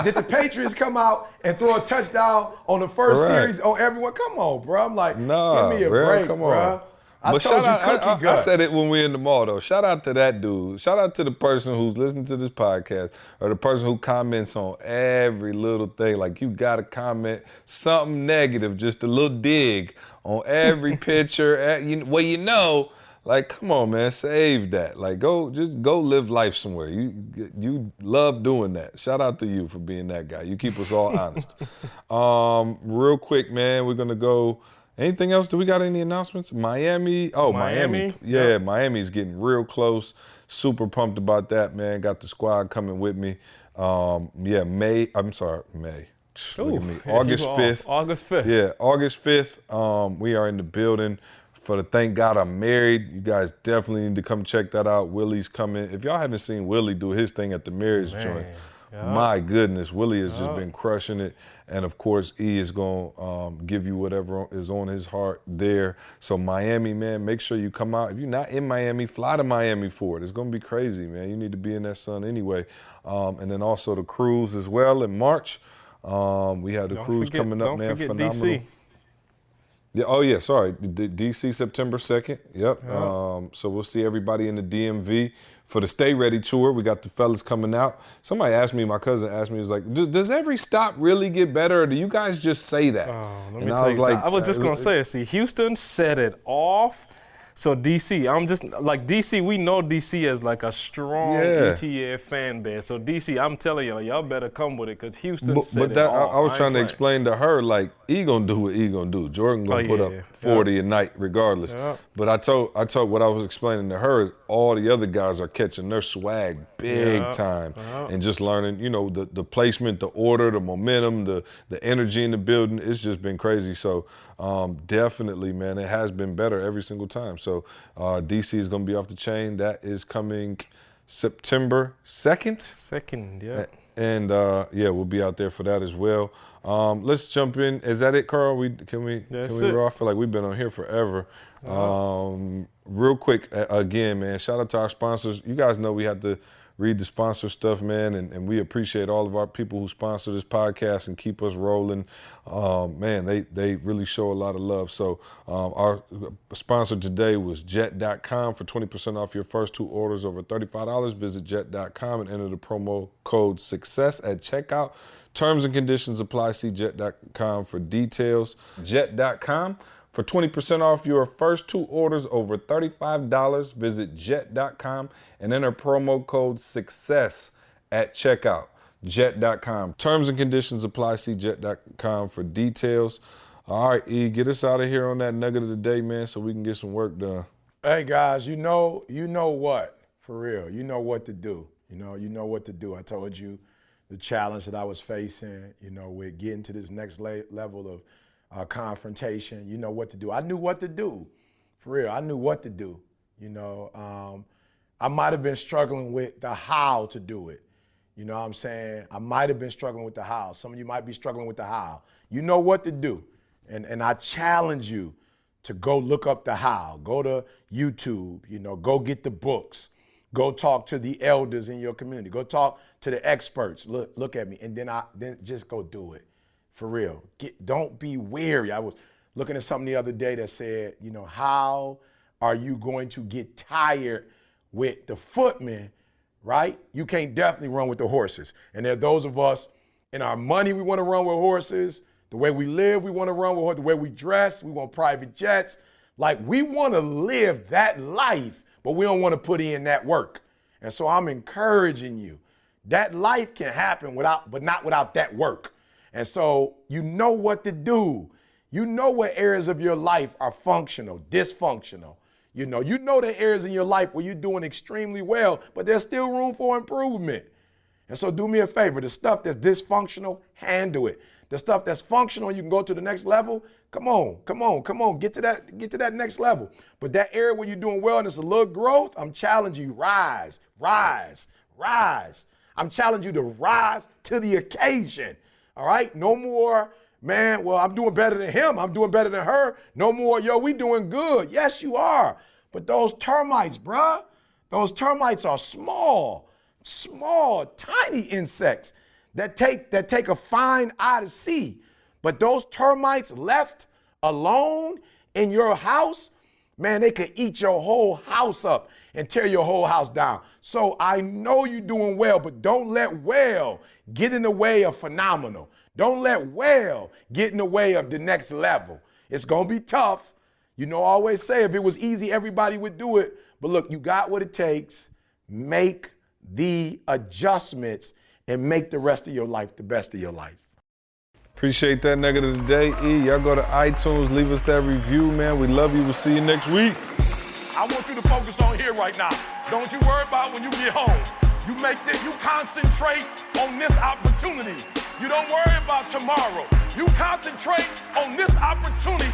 Speaker 4: did the Patriots come out and throw a touchdown on the first series on everyone? Come on, bro. I'm like, give me a break, bro. I told you cookie gut.
Speaker 2: I said it when we were in the mall, though. Shout out to that dude. Shout out to the person who's listening to this podcast or the person who comments on every little thing. Like, you got to comment something negative, just a little dig on every picture. Like, come on, man, save that. Like, go live life somewhere. You love doing that. Shout out to you for being that guy. You keep us all honest. Real quick, man, we're going to go. Anything else? Do we got any announcements? Miami. Oh, Miami. Yeah, Miami's getting real close. Super pumped about that, man. Got the squad coming with me. May. Look at me.
Speaker 3: Yeah,
Speaker 2: August
Speaker 3: you off.
Speaker 2: 5th.
Speaker 3: August 5th.
Speaker 2: Yeah, August 5th. We are in the building for the Thank God I'm Married. You guys definitely need to come check that out. Willie's coming. If y'all haven't seen Willie do his thing at the marriage joint, my goodness, Willie has just been crushing it. And of course, E is going to give you whatever is on his heart there. So Miami, man, make sure you come out. If you're not in Miami, fly to Miami for it. It's going to be crazy, man. You need to be in that sun anyway. And then also the cruise as well in March. We have the cruise coming up, man. Phenomenal. DC. Yeah. Oh yeah. Sorry. DC September 2nd. Yep. So we'll see everybody in the DMV for the Stay Ready tour. We got the fellas coming out. Somebody asked me. My cousin asked me. He was like, "Does every stop really get better, or do you guys just say that?"
Speaker 3: And I was like, I was just gonna say it. See, Houston set it off. So DC, I'm just like DC. We know DC as like a strong ETA fan base. So DC, I'm telling y'all better come with it because Houston set it off.
Speaker 2: I was trying to explain to her, like, E gonna do what E gonna do. Jordan gonna put up 40 a night regardless. But I told what I was explaining to her is all the other guys are catching their swag big time and just learning, you know, the placement, the order, the momentum, the energy in the building. It's just been crazy. So definitely, man, it has been better every single time. So DC is going to be off the chain. That is coming September 2nd. And we'll be out there for that as well. Let's jump in. Is that it, Karl? Can we roll? I feel like we've been on here forever. Real quick, again, man, shout out to our sponsors. You guys know we have to read the sponsor stuff, man, and we appreciate all of our people who sponsor this podcast and keep us rolling. Man, they really show a lot of love. So our sponsor today was Jet.com. For 20% off your first 2 orders over $35, visit Jet.com and enter the promo code SUCCESS at checkout. Terms and conditions apply. See Jet.com for details. Jet.com. For 20% off your first 2 orders over $35, visit Jet.com and enter promo code SUCCESS at checkout. Jet.com. Terms and conditions apply. See Jet.com for details. All right, E, get us out of here on that nugget of the day, man, so we can get some work done.
Speaker 4: Hey, guys, you know what? For real, you know what to do. You know what to do. I told you the challenge that I was facing, with getting to this next level of confrontation. You know what to do. I knew what to do. For real, I knew what to do. I might have been struggling with the how to do it. You know what I'm saying? I might have been struggling with the how. Some of you might be struggling with the how. You know what to do. And I challenge you to go look up the how. Go to YouTube, go get the books. Go talk to the elders in your community. Go talk to the experts. Look at me. And then just go do it. For real. Don't be weary. I was looking at something the other day that said, how are you going to get tired with the footmen, right? You can't definitely run with the horses. And there are those of us in our money, we want to run with horses. The way we live, we want to run with horses. The way we dress, we want private jets. Like, we want to live that life, but we don't want to put in that work. And so I'm encouraging you. That life can happen but not without that work. And so you know what to do. You know what areas of your life are functional, dysfunctional. You know the areas in your life where you're doing extremely well, but there's still room for improvement. And so do me a favor. The stuff that's dysfunctional, handle it. The stuff that's functional, you can go to the next level. Come on. Get to that next level. But that area where you're doing well and it's a little growth, I'm challenging you, rise. I'm challenging you to rise to the occasion. All right? No more, man, well, I'm doing better than him. I'm doing better than her. No more, we doing good. Yes, you are. But those termites, bruh, those termites are small, tiny insects that take a fine eye to see. But those termites left alone in your house, man, they could eat your whole house up and tear your whole house down. So I know you're doing well, but don't let well get in the way of phenomenal. Don't let well get in the way of the next level. It's going to be tough. I always say if it was easy, everybody would do it. But look, you got what it takes. Make the adjustments and make the rest of your life the best of your life.
Speaker 2: Appreciate that nugget of the day. E, y'all go to iTunes, leave us that review, man. We love you. We'll see you next week.
Speaker 1: I want you to focus on here right now. Don't you worry about when you get home. You concentrate on this opportunity. You don't worry about tomorrow. You concentrate on this opportunity